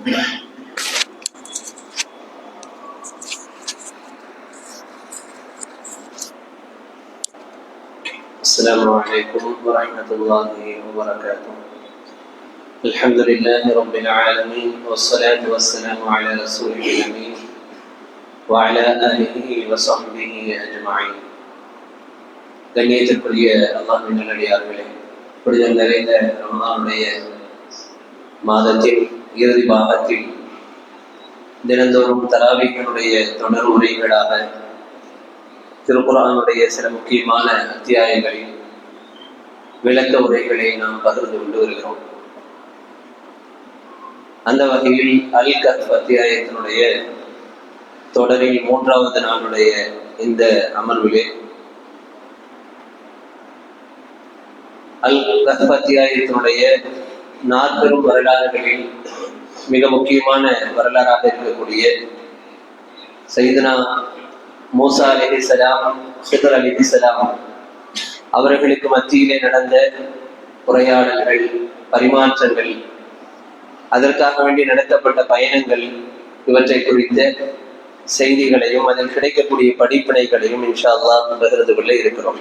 السلام عليكم ورحمة الله وبركاته. الحمد لله رب العالمين والصلاة والسلام على رسوله الأمين وعلى آله وصحبه أجمعين. கண்ணியத்திற்குரிய அல்லாஹ்வின் நல்லடியார்களே, புனிதம் நிறைந்த ரமலானுடைய மாதத்தின் இறுதி பாகத்தில் தினந்தோறும் தராவீஹினுடைய தொடர் உரைகளாக திருக்குர்ஆனுடைய சில முக்கியமான அத்தியாயங்களில் விளக்க உரைகளை நாம் பகிர்ந்து கொண்டு வருகிறோம். அந்த வகையில் அல் கஹ்ஃப் அத்தியாயத்தினுடைய தொடரில் 3வது நாளுடைய இந்த அமர்விலே அல் கஹ்ஃப் அத்தியாயத்தினுடைய 4 வரலாறுகளில் மிக முக்கியமான வரலாறாக இருக்கக்கூடிய சையதுனா மூசா அலைஹிஸ்ஸலாம், ஹிதர் அலைஹிஸ்ஸலாம் அவர்களுக்கு மத்தியிலே நடந்த உரையாடல்கள், பரிமாற்றங்கள், அதற்காக வேண்டி நடத்தப்பட்ட பயணங்கள், இவற்றை குறித்த செய்திகளையும் அதில் கிடைக்கக்கூடிய படிப்பினைகளையும் இன்ஷா அல்லாஹ் பகிர்ந்து கொள்ள இருக்கிறோம்.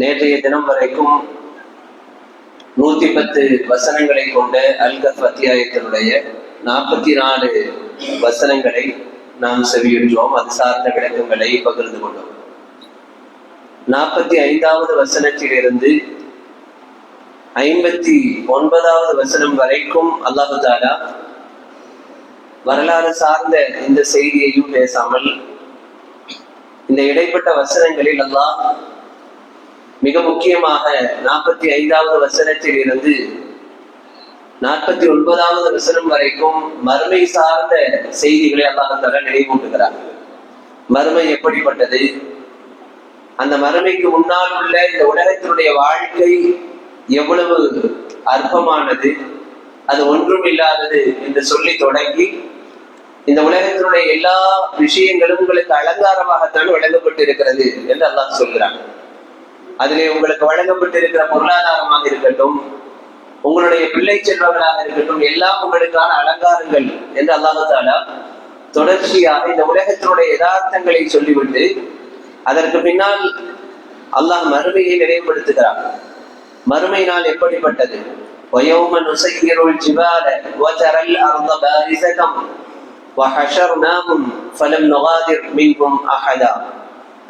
நேற்றைய தினம் வரைக்கும் 110 வசனங்களை கொண்ட அல் கஹ்ஃப் அத்தியாயத்தினுடைய 44 வசனங்களை நாம் செவியுற்றோம். அது சார்ந்த விளக்கங்களை பகிர்ந்து கொண்டோம். 45வது வசனத்திலிருந்து 59வது வசனம் வரைக்கும் அல்லாஹு தஆலா வரலாறு சார்ந்த இந்த செய்தியையும் பேசாமல் இந்த இடைப்பட்ட வசனங்களில் அல்லாஹ் மிக முக்கியமாக 45வது வசனத்தில் இருந்து 49வது வசனம் வரைக்கும் மறுமை சார்ந்த செய்திகளை அல்லாஹ் தஆலா நினைவூட்டுகிறார். மறுமை எப்படிப்பட்டது, அந்த மறுமைக்கு முன்னால் உள்ள இந்த உலகத்தினுடைய வாழ்க்கை எவ்வளவு அற்பமானது, அது ஒன்றும் இல்லாதது என்று சொல்லி தொடங்கி இந்த உலகத்தினுடைய எல்லா விஷயங்களும் உங்களுக்கு அலங்காரமாகத்தான் வழங்கப்பட்டிருக்கிறது என்று அல்லாஹ் சொல்கிறான். அதிலே உங்களுக்கு வழங்கப்பட்டிருக்கிற பொருளாதாரமாக இருக்கட்டும், உங்களுடைய பிள்ளை செல்வங்களாக இருக்கட்டும், எல்லாம் உங்களுக்கான அலங்காரங்கள் என்று அல்லாஹ் தஆலா தொடர்ச்சியாக இந்த உலகத்தினுடைய யதார்த்தங்களை சொல்லிவிட்டு அதற்கு பின்னால் அல்லாஹ் மறுமையை நினைவுபடுத்துகிறார். மறுமை நாள் எப்படிப்பட்டது? وَيَوْمَ نُسَيِّرُ الْجِبَالَ وَتَرَى الْأَرْضَ بَارِزَةً وَحَشَرْنَاهُمْ فَلَمْ نُغَادِرْ مِنْهُمْ أَحَدًا.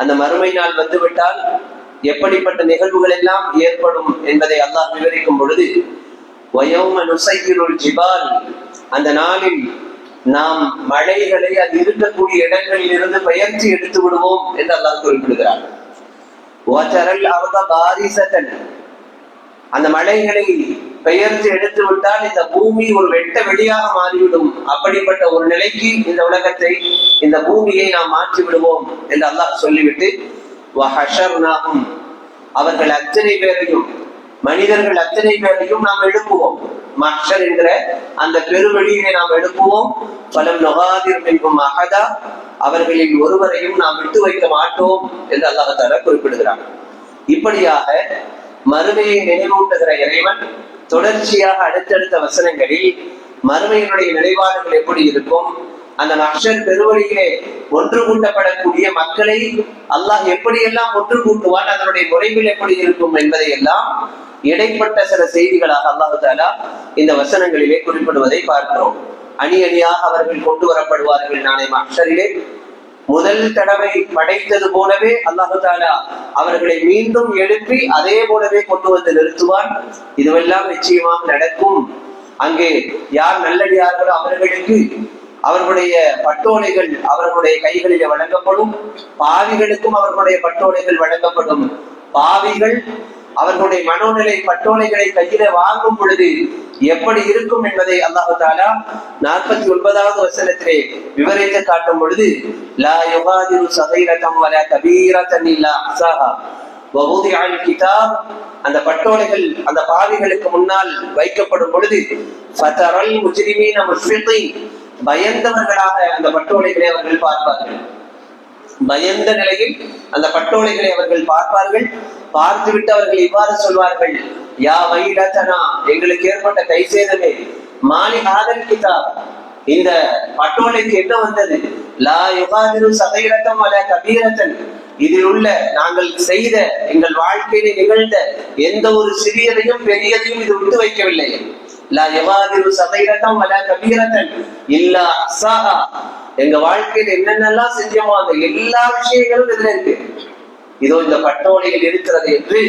அந்த மறுமை நாள் வந்துவிட்டால் எப்படிப்பட்ட நிகழ்வுகள் எல்லாம் ஏற்படும் என்பதை அல்லாஹ் விவரிக்கும் பொழுது وَيَوْمَ نُسَيِّرُ الْجِبَالَ, அந்த நாளில் நாம் மலைகளை அது இருக்கக்கூடிய இடங்களில் இருந்து பெயர்ச்சி எடுத்து விடுவோம் என்று அல்லாஹ் குறிப்பிடுகிறார். وَتَرَى الْأَرْضَ بَارِزَةً, அந்த மலைகளை பெயர்த்து எடுத்து விட்டால் இந்த பூமி ஒரு வெட்ட வெளியாக மாறிவிடும். அப்படிப்பட்ட ஒரு நிலைக்கு இந்த உலகத்தை, இந்த பூமியை நாம் மாற்றி விடுவோம் என்று அல்லாஹ் சொல்லிவிட்டு وَحَشَرْنَاهُمْ, அவர்கள் அத்தனை பேரையும், மனிதர்கள் அத்தனை பேரையும் நாம் எழுப்புவோம். மஹ்ஷர் என்கிற அந்த பெருவெளியிலே நாம் எழுப்புவோம். فَلَمْ نُغَادِرْ مِنْهُمْ أَحَدًا, அவர்களில் ஒருவரையும் நாம் விட்டு வைக்க மாட்டோம் என்று அல்லாஹ் தஆலா குறிப்பிடுகிறார். இப்படியாக மறுமையை நினைவூட்டுகிற இறைவன் தொடர்ச்சியாக அடுத்தடுத்த வசனங்களில் மறுமையினுடைய நிலைப்பாடுகள் எப்படி இருக்கும், அந்த மஹ்ஷர் பெருவழியிலே ஒன்று கூட்டப்படக்கூடிய மக்களை அல்லாஹ் எப்படியெல்லாம் ஒன்று கூட்டுவான், அதனுடைய முறைகள் எப்படி இருக்கும் என்பதை எல்லாம் இடைப்பட்ட சில செய்திகளாக அல்லாஹ் தஆலா இந்த வசனங்களிலே குறிப்பிடுவதை பார்க்கிறோம். அணி அணியாக அவர்கள் கொண்டு வரப்படுவார்கள். நாளை மஹ்ஷரிலே முதல் தடவை படைத்தது போலவே அல்லாஹ் தஆலா அவர்களை மீண்டும் எழுப்பி அதே போலவே கொண்டு வந்து நிறுத்துவான். இதுவெல்லாம் நிச்சயமாக நடக்கும். அங்கே யார் நல்லடியார்களோ அவர்களுக்கு அவர்களுடைய பட்டோலைகள் அவர்களுடைய கைகளிலே வழங்கப்படும். பாவிகளுக்கும் அவர்களுடைய பட்டோலைகள் வழங்கப்படும். பாவிகள் அவர்களுடைய மனோநிலை பட்டோலைகளை கையில வாங்கும் பொழுது எப்படி இருக்கும் என்பதை அல்லாஹ் தஆலா 49வது வசனத்திலே விவரித்து காட்டும் பொழுது லா யுகாதிரு ஸகீரத்தன் வலா கபீரத்தன் இல்லா அஹ்ஸாஹா வவுதிஅ அல் கிதாப், அந்த பட்டோலைகள் அந்த பாவிகளுக்கு முன்னால் வைக்கப்படும் பொழுது ஃபதரல் முஜ்ரிமீன முஷ்ஃபிகீன், பயந்தவர்களாக அந்த பட்டோலைகளை அவர்கள் பார்ப்பார்கள். பயந்த நிலையில் அந்த பட்டோலைகளை அவர்கள் பார்ப்பார்கள். பார்த்துவிட்டு அவர்கள் இவ்வாறு சொல்வார்கள், யா வைலதனா, எங்களுக்கு ஏற்பட்ட கைசேதமே, மாலி ஹாதல் கிதாப், இந்த பட்டோலைக்கு என்ன வந்தது? லா யுகாதிரு சகைரத்தம் வல கபீரத்தன், இதில் உள்ள நாங்கள் செய்த எங்கள் வாழ்க்கையில நிகழ்ந்த எந்த ஒரு சிறியதையும் பெரியதையும் இது விட்டு வைக்கவில்லை. லா யுகாதிரு சகைரத்தம் வல கபீரத்தன் இல்லா அஹ்சாஹா, எங்க வாழ்க்கையில் என்னென்னலாம் செஞ்சோமோ அந்த எல்லா விஷயங்களும் இதுல இருக்கு. இதோ இந்த பட்டோலையில் இருக்கிறது என்று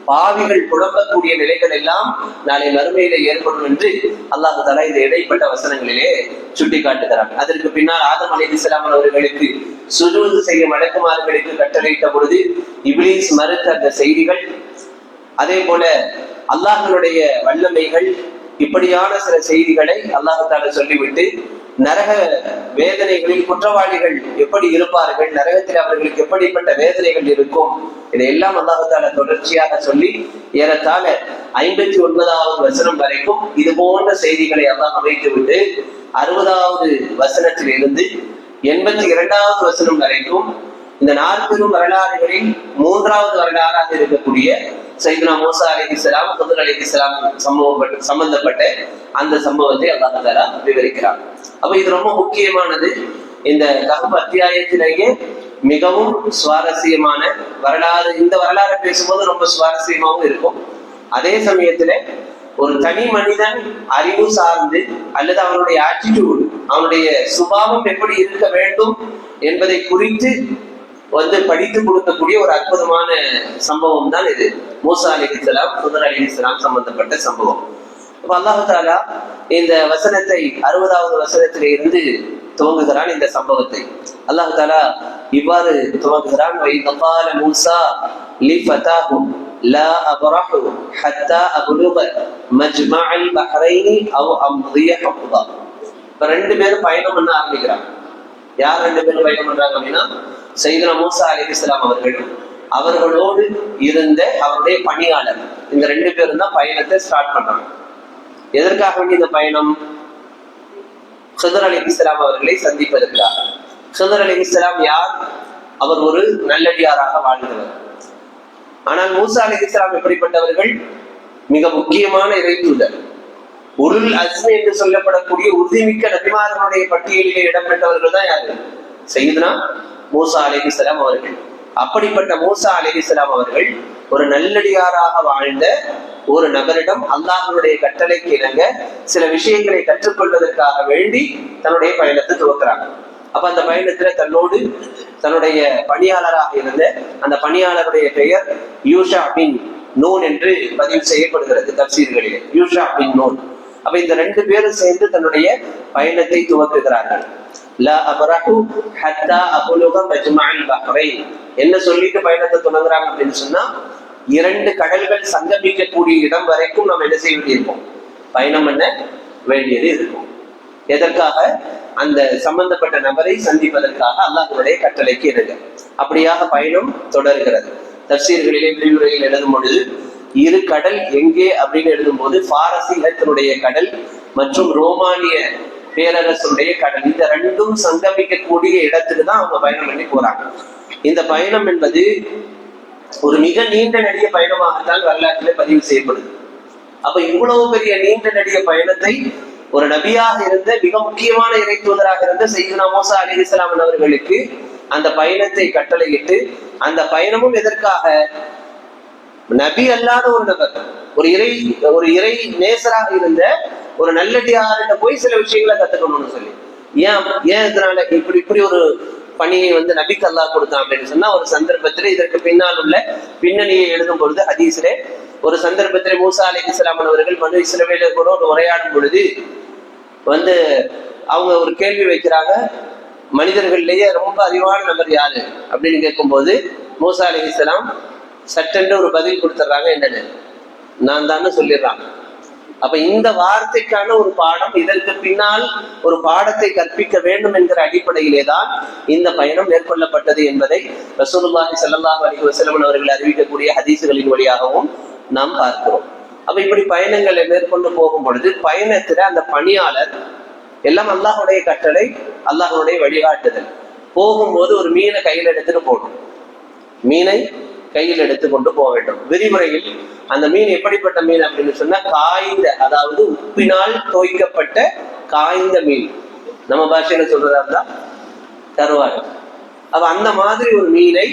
பாவிகள் புலம்பக்கூடிய நிலைகள் எல்லாம் நாளை மறுமையில ஏற்படும் என்று அல்லாஹ் தஆலா இந்த இடைப்பட்ட வசனங்களிலே சுட்டி காட்டுகிறார். அதற்கு பின்னால் ஆதம் அலைஹிஸ்ஸலாம் அவர்களுக்கு சுஜூது செய்ய மலக்குமார்களுக்கு கட்டளையிட்ட பொழுது இப்லீஸ் மறுத்த அந்த செய்திகள், அதே போல அல்லாஹ்வுடைய வல்லமைகள், இப்படியான சில செய்திகளை அல்லாஹ் தஆலா சொல்லிவிட்டு நரக வேதனைகளில் குற்றவாளிகள் எப்படி இருப்பார்கள், நரகத்தில் அவர்களுக்கு எப்படிப்பட்ட வேதனைகள் இருக்கும், இதையெல்லாம் அல்லாஹ் தஆலா தொடர்ச்சியாக சொல்லி ஏறத்தாழ 59வது வசனம் வரைக்கும் இது போன்ற செய்திகளை அல்லாஹ் அமைத்துவிட்டு 60வது வசனத்தில் இருந்து 82வது வசனம் வரைக்கும் இந்த 40 வரலாறுகளில் 3வது வரலாறாக இருக்கக்கூடிய சையதுனா மூசா அலைஹிஸ்ஸலாம், ஹித்ர் அலைஹிஸ்ஸலாம் சம்பந்தப்பட்ட அந்த சம்பவத்தை அல்லாஹ் தஆலா விவரிக்கிறார். அப்ப இது ரொம்ப முக்கியமானது. இந்த கஹஃப் அத்தியாயத்திலேயே மிகவும் சுவாரஸ்யமான வரலாறு. இந்த வரலாறு பேசும்போது ரொம்ப சுவாரஸ்யமாகவும் இருக்கும். அதே சமயத்துல ஒரு தனி மனிதன் அறிவு சார்ந்து அல்லது அவனுடைய ஆட்டிடியூட், அவனுடைய சுபாவம் எப்படி இருக்க வேண்டும் என்பதை குறித்து படித்து கொடுக்கக்கூடிய ஒரு அற்புதமான சம்பவம் தான் இது. மூசா அலைஹிஸ்ஸலாம், ஹித்ர் அலைஹிஸ்ஸலாம் சம்பந்தப்பட்ட சம்பவம். அப்ப அல்லாஹ் தஆலா இந்த வசனத்தை 60வது வசனத்திலே இருந்து துவங்குகிறான். இந்த சம்பவத்தை அல்லாஹ் தஆலா இவ்வாறு துவங்குகிறான். வைதகால மூசா லிஃபதாஹு லா அப்ரஹு ஹத்தா அப்லுக மஜ்மஅல் பஹ்ரைனி அவ் அம்திய ஹக்பா. இப்ப 2 பேரும் பயணம் பண்ண ஆரம்பிக்கிறாங்க. யார் 2 பேரும் பயணம் பண்றாங்க அப்படின்னா, சையதுனா மூசா அலைஹிஸ்ஸலாம் அவர்களும் அவர்களோடு இருந்த அவருடைய பணியாளர், இந்த 2 பேரும் தான் பயணத்தை ஸ்டார்ட் பண்றாங்க. எதற்காக வேண்டிய இந்த பயணம்? ஹித்ர் அலைஹிஸ்ஸலாம் அவர்களை சந்திப்பதற்காக. ஹித்ர் அலைஹிஸ்ஸலாம் யார்? அவர் ஒரு நல்லடியாராக வாழ்ந்தவர். ஆனால் மூசா அலைஹிஸ்ஸலாம் எப்படிப்பட்டவர்கள்? மிக முக்கியமான இறைத்தூதர், உருள் அஸ்மி என்று சொல்லப்படக்கூடிய உறுதிமிக்க நபிமார்களுடைய பட்டியலிலே இடம்பெற்றவர்கள் தான் யாரு? சையதுனா மூசா அலைஹிஸ்ஸலாம் அவர்கள். அப்படிப்பட்ட மூசா அலைஹிஸ்ஸலாம் அவர்கள் ஒரு நல்லடியாராக வாழ்ந்த ஒரு நபரிடம் அல்லாஹ்வுடைய கட்டளைக்கு இணங்க சில விஷயங்களை கற்றுக்கொள்வதற்காக வேண்டி தன்னுடைய பயணத்தை துவக்கிறாங்க. அப்ப அந்த பயணத்துல தன்னோடு தன்னுடைய பணியாளராக இருந்த அந்த பணியாளருடைய பெயர் யூஷா பின் நூன் என்று பதிவு செய்யப்படுகிறது தஃசீர்களிலே, யூஷா பின் நூன். அப்ப இந்த 2 பேரும் சேர்ந்து தன்னுடைய பயணத்தை துவக்குகிறார்கள். லா அப்ரஹு ஹத்தா அப்லுக மஜ்மஅல் பஹ்ரைன், என்ன சொல்லிட்டு பயணத்தை தொடங்குறாங்க அப்படின்னு சொன்னா, 2 கடல்கள் சங்கமிக்கக்கூடிய இடம் வரைக்கும் நம்ம என்ன செய்ய வேண்டியிருக்கும்? பயணம் பண்ண வேண்டியது இருக்கும். எதற்காக? அந்த சம்பந்தப்பட்ட நபரை சந்திப்பதற்காக, அல்லாஹ்வுடைய கட்டளைக்கு இணங்க. அப்படியாக பயணம் தொடர்கிறது. தஃசீர்களிலே விரிவுரையில் எழுதும் பொழுது 2 கடல் எங்கே அப்படின்னு எழுதும் போது பாரசீகத்தினுடைய கடல் மற்றும் ரோமானிய பேரரசுடைய கடல், இந்த 2ம் சங்கமிக்கக்கூடிய இடத்துக்கு தான் அவங்க பயணம் பண்ணி போறாங்க. இந்த பயணம் என்பது ஒரு மிக நீண்ட நெடிய பயணமாகத்தான் வரலாற்றிலே பதிவு செய்யப்படுது. அப்ப இவ்வளவு பெரிய நீண்ட நெடிய பயணத்தை ஒரு நபியாக இருந்த மிக முக்கியமான இறை தூதராக இருந்த சையதுனா மூசா அலைஹிஸ்ஸலாம் அவர்களுக்கு அந்த பயணத்தை கட்டளையிட்டு, அந்த பயணமும் எதற்காக? நபி அல்லாத ஒரு நபர், ஒரு இறை நேசராக இருந்த ஒரு நல்லடியார்கிட்ட போய் சில விஷயங்களை கத்துக்கணும்னு சொல்லி, ஏன் இதனால இப்படி ஒரு பணியை நபிக்கு அல்லாஹ் கொடுத்தான் அப்படின்னு சொன்னா, ஒரு சந்தர்ப்பத்திலே இதற்கு பின்னால் உள்ள பின்னணியை எழுதும் பொழுது ஹதீஸிலே ஒரு சந்தர்ப்பத்திலே மூசா அலைஹிஸ்ஸலாம் அவர்கள் பனு இஸ்ரவேலர்களோடு உரையாடும் பொழுது அவங்க ஒரு கேள்வி வைக்கிறாங்க, மனிதர்களிலேயே ரொம்ப அறிவான நபர் யாரு அப்படின்னு கேட்கும்போது மூசா அலைஹிஸ்ஸலாம் சட்டென்று ஒரு பதில் கொடுத்துட்றாங்க, என்னன்னு நான் தான் சொல்லிடுறாங்க. அப்ப இந்த வார்த்தைக்கான ஒரு பாடம், இதற்கு பின்னால் ஒரு பாடத்தை கற்பிக்க வேண்டும் என்கிற அடிப்படையிலே தான் இந்த பயணம் மேற்கொள்ளப்பட்டது என்பதை ரசூலுல்லாஹி ஸல்லல்லாஹு அலைஹி வஸல்லம் அவர்கள் அறிவிக்கக்கூடிய ஹதீசுகளின் வழியாகவும் நாம் பார்க்கிறோம். அப்ப இப்படி பயணங்களை மேற்கொண்டு போகும் பொழுது பயணத்துல அந்த பணியாளர் எல்லாம் அல்லாஹ்வுடைய கட்டளை, அல்லாஹ்வுடைய வழிகாட்டுதல். போகும்போது ஒரு மீனை கையில எடுத்துட்டு போகணும். மீனை கையில் எடுத்து கொண்டு போக வேண்டும். விரிவுரையில் அந்த மீன் எப்படிப்பட்ட மீன் அப்படின்னு சொன்னா காய்ந்த, அதாவது உப்பினால் தோய்க்கப்பட்ட காய்ந்த மீன். நம்ம பாஷையில சொல்றதா இருந்தா கருவாடு. அப்ப அந்த மாதிரி ஒரு மீனை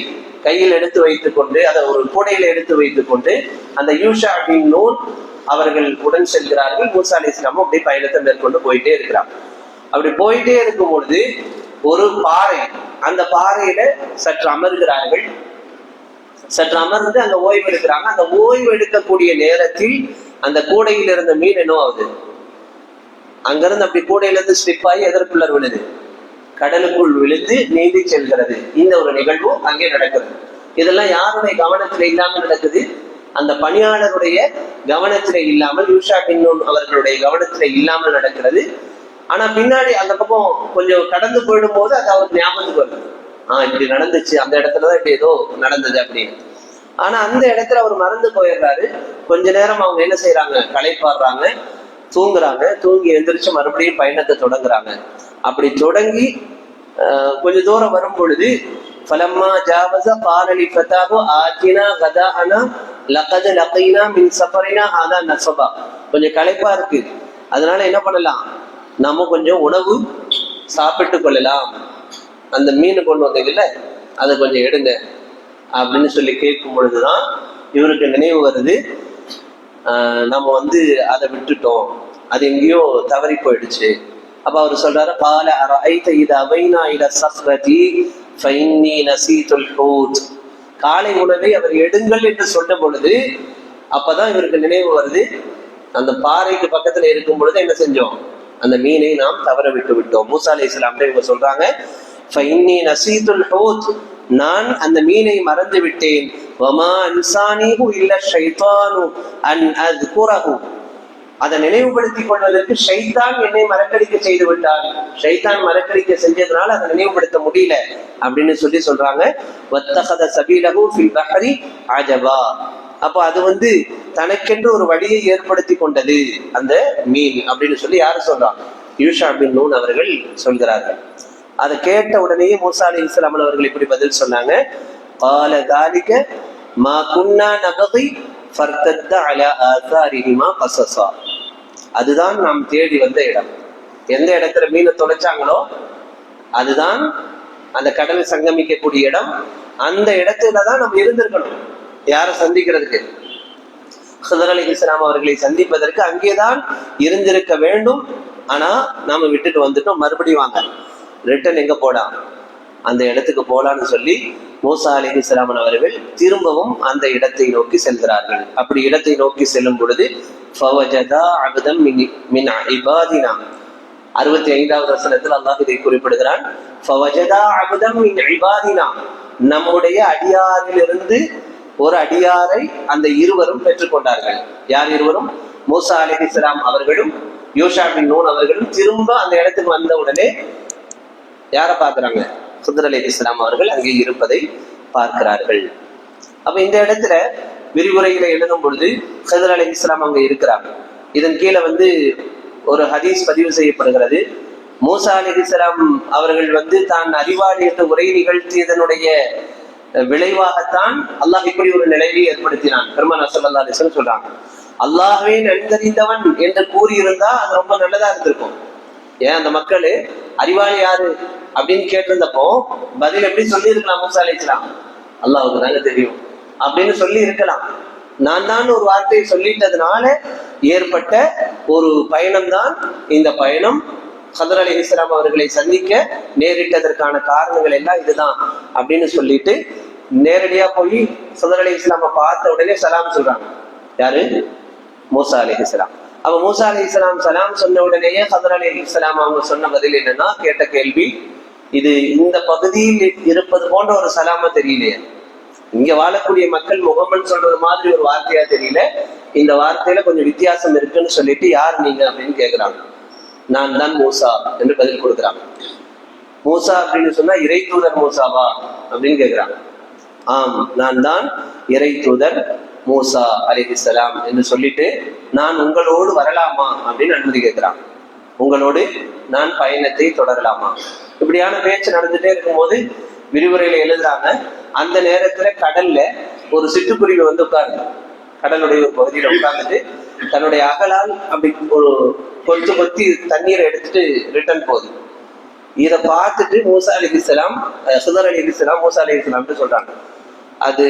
கையில் எடுத்து வைத்துக் கொண்டு, அதை ஒரு கூடையில எடுத்து வைத்துக் கொண்டு அந்த யூஷா பின் நூன் அவர்கள் உடன் செல்கிறார்கள். மூசா அலைஹிஸ்ஸலாம் அப்படியே பயணத்தை மேற்கொண்டு போயிட்டே இருக்கிறாங்க. அப்படி போயிட்டே இருக்கும் பொழுது ஒரு பாறை, அந்த பாறையில சற்று அமர்கிறார்கள். சற்று அமர்ந்து அங்க ஓய்வு எடுக்கிறாங்க. அந்த ஓய்வு எடுக்கக்கூடிய நேரத்தில் அந்த கூடையில் இருந்த மீன் என்ன ஆகுது, அங்கிருந்து அப்படி கூடையில இருந்து ஸ்லிப் ஆகி எதற்குள்ள விழுது, கடலுக்குள் விழுந்து நீந்தி செல்கிறது. இந்த ஒரு நிகழ்வு அங்கே நடக்கிறது. இதெல்லாம் யாருடைய கவனத்துல இல்லாமல் நடக்குது, அந்த பணியாளருடைய கவனத்திலே இல்லாமல், யூஷா பின் நூன் அவர்களுடைய கவனத்திலே இல்லாமல் நடக்கிறது. ஆனா பின்னாடி அந்த பக்கம் கொஞ்சம் கடந்து போயிடும் போது அது அவருக்கு ஞாபகத்துக்கு வருது, இப்படி நடந்துச்சு, அந்த இடத்துலதான் இப்படி ஏதோ நடந்தது அப்படின்னு. ஆனா அந்த இடத்துல அவர் மறந்து போயிடுறாரு. கொஞ்ச நேரம் அவங்க என்ன செய்யறாங்க, களைப்பாடுறாங்க, தூங்குறாங்க. தூங்கி எந்திரிச்சு மறுபடியும் பயணத்தை தொடங்குறாங்க. அப்படி தொடங்கி கொஞ்ச தூரம் வரும் பொழுது ஃபலம்மா ஜாவஸ قال لفتاه آتنا غداءنا لقد لقينا من سفرنا هذا نصبا. கொஞ்சம் களைப்பா இருக்கு, அதனால என்ன பண்ணலாம், நாம கொஞ்சம் உணவு சாப்பிட்டு கொள்ளலாம், அந்த மீன் கொண்டு வந்தீங்கல்ல அதை கொஞ்சம் எடுங்க அப்படின்னு சொல்லி கேட்கும் பொழுதுதான் இவருக்கு நினைவு வருது, நம்ம அதை விட்டுட்டோம், அது எங்கேயோ தவறி போயிடுச்சு. அப்ப அவர் சொல்றாரு, قال أرأيت إذا أوينا إلى الصخرة فإني نسيت الحوت. காலை உணவை அவர் எடுங்கள் என்று சொன்ன பொழுது அப்பதான் இவருக்கு நினைவு வருது, அந்த பாறைக்கு பக்கத்துல இருக்கும் பொழுது என்ன செஞ்சோம், அந்த மீனை நாம் தவற விட்டு விட்டோம். மூசா அலைஹிஸ்ஸலாம் இவங்க சொல்றாங்க, فإني نسيت الحوت, நான் அந்த மீனை மறந்து விட்டேன். وما أنسانيه إلا الشيطان أن أذكره. அதை நினைவுபடுத்திக் கொள்வதற்கு ஷைத்தான் என்னை மறக்கடிக்க செய்து விட்டான், ஷைத்தான் மறக்கடிக்க செஞ்சதுனால அதை நினைவுபடுத்த முடியல அப்படின்னு சொல்றாங்க. வத்தகத சபீலஹு ஃபில் பஹரி அஜபா. அப்போ அது தனக்கென்று ஒரு வழியை ஏற்படுத்தி கொண்டது அந்த மீன் அப்படின்னு சொல்லி யாரு சொல்றாங்க, யூஷா பின் நூன் அவர்கள் சொல்கிறார்கள். அதை கேட்ட உடனேயே மூசா அலைஹிஸ்ஸலாம் அவர்கள் இப்படி பதில் சொன்னாங்க, قال ذلك ما كنا نبغي فارتد على آثارهما قصصا. அதுதான் நாம் தேடி வந்த இடம். எந்த இடத்துல மீனை தொலைச்சாங்களோ அதுதான் அந்த கடல் சங்கமிக்கக்கூடிய இடம். அந்த இடத்துலதான் நம்ம இருந்திருக்கணும், யாரை சந்திக்கிறதுக்கு, ஹிதர் அலைஹிஸ்ஸலாம் அவர்களை சந்திப்பதற்கு அங்கேதான் இருந்திருக்க வேண்டும். ஆனா நாம விட்டுட்டு வந்துட்டோம், மறுபடியும் வாங்க, ரிட்டர்ன் எங்க போலாம், அந்த இடத்துக்கு போலான்னு சொல்லி மூசா அலைஹிஸ்ஸலாம் அவர்கள் திரும்பவும் அந்த இடத்தை நோக்கி செல்கிறார்கள். அப்படி இடத்தை நோக்கி செல்லும் பொழுது ஃபவஜதா அப்தம் மின் இபாதினா, 65வது வசனத்தில் அல்லாஹ் இதை குறிப்பிடுகிறான். ஃபவஜதா அப்தம் மின் இபாதினா, நம்முடைய அடியாரிலிருந்து ஒரு அடியாரை அந்த இருவரும் பெற்றுக்கொண்டார்கள். யார் இருவரும், மூசா அலைஹிஸ்ஸலாம் அவர்களும் யூஷா பின் நூன் அவர்களும் திரும்ப அந்த இடத்துக்கு வந்த உடனே யாரை பார்க்கிறாங்க, ஹிதர் அலைஹிஸ்ஸலாம் அவர்கள் அங்கே இருப்பதை பார்க்கிறார்கள். அப்ப இந்த இடத்துல விரிவுரைகளை எழுதும் பொழுது ஹிதர் அலைஹிஸ்ஸலாம் அங்க இருக்கிறாங்க. இதன் கீழே ஒரு ஹதீஸ் பதிவு செய்யப்படுகிறது. மூசா அலைஹிஸ்ஸலாம் அவர்கள் தான் அறிவாளி என்று உரை நிகழ்த்தியதனுடைய விளைவாகத்தான் அல்லாஹ் இப்படி ஒரு நிலையை ஏற்படுத்தினான். பெருமானார் ஸல்லல்லாஹு அலைஹி வஸல்லம் சொல்றாங்க, அல்லாஹ்வே நன்கறிந்தவன் என்று கூறியிருந்தா அது ரொம்ப நல்லதா இருந்திருக்கும். ஏன் அந்த மக்கள் அறிவாளி யாரு அப்படின்னு கேட்டிருந்தப்போ பதில் எப்படி சொல்லி இருக்கலாம், மூசா அலைஹிஸ்ஸலாம் அல்லாஹ்வுக்கு தாங்க தெரியும் அப்படின்னு சொல்லி இருக்கலாம். நான் தான் ஒரு வார்த்தையை சொல்லிட்டதுனால ஏற்பட்ட ஒரு பயணம் தான் இந்த பயணம். ஹிதர் அலைஹிஸ்ஸலாம் அவர்களை சந்திக்க நேரிட்டதற்கான காரணங்கள் எல்லாம் இதுதான் அப்படின்னு சொல்லிட்டு நேரடியா போய் ஹிதர் அலைஹிஸ்ஸலாமை பார்த்த உடனே சலாம் சொல்றாங்க. யாரு, மூசா அலைஹிஸ்ஸலாம். அப்ப மூசா அலைஹிஸ்ஸலாம் சலாம் சொன்ன உடனேயே ஹிதர் அலைஹிஸ்ஸலாம் அவங்க சொன்ன பதில் என்னன்னா, கேட்ட கேள்வி, இது இந்த பகுதியில் இருப்பது போன்ற ஒரு சலாமா தெரியலையே, இங்க வாழக்கூடிய மக்கள் முகமது சொல்றது மாதிரி ஒரு வார்த்தையா தெரியல, இந்த வார்த்தையில கொஞ்சம் வித்தியாசம் இருக்குன்னு சொல்லிட்டு யார் நீங்க அப்படின்னு கேக்குறாங்க. நான் தான் மூசா என்று பதில் கொடுக்குறாங்க. மூசா அப்படின்னு சொன்னா இறை தூதர் மூசாவா அப்படின்னு கேக்குறாங்க. ஆம், நான் தான் இறை தூதர் மூசா அலைஹிஸ்ஸலாம் என்று சொல்லிட்டு நான் உங்களோடு வரலாமா அப்படின்னு அனுமதி கேட்கிறான். உங்களோடு நான் பயணத்தை தொடரலாமா? இப்படியான பேச்சு நடந்துட்டே இருக்கும்போது விரிவுரையில எழுதுறாங்க, அந்த நேரத்துல கடல்ல ஒரு சிட்டுக்குருவி வந்து உட்கார்ந்து கடலுடைய ஒரு பகுதியில உட்கார்ந்துட்டு தன்னுடைய அகலால் அப்படி ஒரு கொஞ்சம் கொத்தி தண்ணீரை எடுத்துட்டு ரிட்டர்ன் போகுது. இதை பார்த்துட்டு மூசா அலைஹிஸ்ஸலாம், ஹிதர் அலைஹிஸ்ஸலாம் மூசா அலைஹிஸ்ஸலாம்னு சொல்றாங்க, அது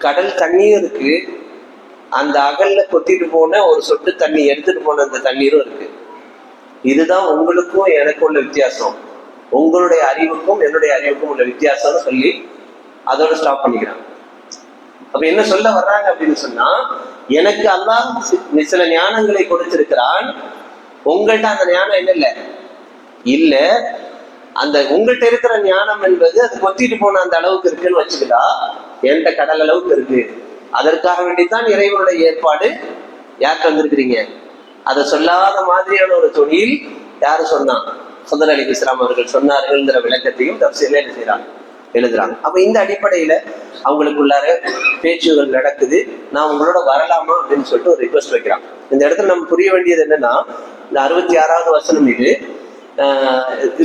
கடல் தண்ணீருக்கு அந்த அகல்ல கொத்திட்டு போன ஒரு சொட்டு தண்ணி எடுத்துட்டு போன அந்த தண்ணீரும் இருக்கு. இதுதான் உங்களுக்கும் எனக்கும் உள்ள வித்தியாசம், உங்களுடைய அறிவுக்கும் என்னுடைய அறிவுக்கும் உள்ள வித்தியாசம்னு சொல்லி அதோட ஸ்டாப் பண்ணிக்கிறாங்க. அப்ப என்ன சொல்ல வர்றாங்க அப்படின்னு சொன்னா, எனக்கு அல்லாஹ் சில ஞானங்களை கொடுத்திருக்கிறான், உங்கள்கிட்ட அந்த ஞானம் என்ன இல்ல, அந்த உங்கள்கிட்ட இருக்கிற ஞானம் என்பது அது கொத்திட்டு போன அந்த அளவுக்கு இருக்குன்னு வச்சுக்கிட்டா என்கிட்ட கடல் அளவுக்கு இருக்கு. அதற்காக வேண்டித்தான் இறைவனுடைய ஏற்பாடு. யார்கிட்ட வந்திருக்கிறீங்க? அதை சொல்லாத மாதிரியான ஒரு தொழில் யாரு சொன்னா? ஹிதர் அலைஹிஸ்ஸலாம் அவர்கள் சொன்னார்கள்ங்கிற விளக்கத்தையும் தஃசீர்ல என்ன செய்றாங்க, எழுதுறாங்க. அப்ப இந்த அடிப்படையில அவங்களுக்குள்ளார பேச்சுகள் நடக்குது. நான் உங்களோட வரலாமா அப்படின்னு சொல்லிட்டு ஒரு ரிக்வஸ்ட் வைக்கிறாங்க. இந்த இடத்துல நம்ம புரிய வேண்டியது என்னன்னா, இந்த 66வது வசனம் இது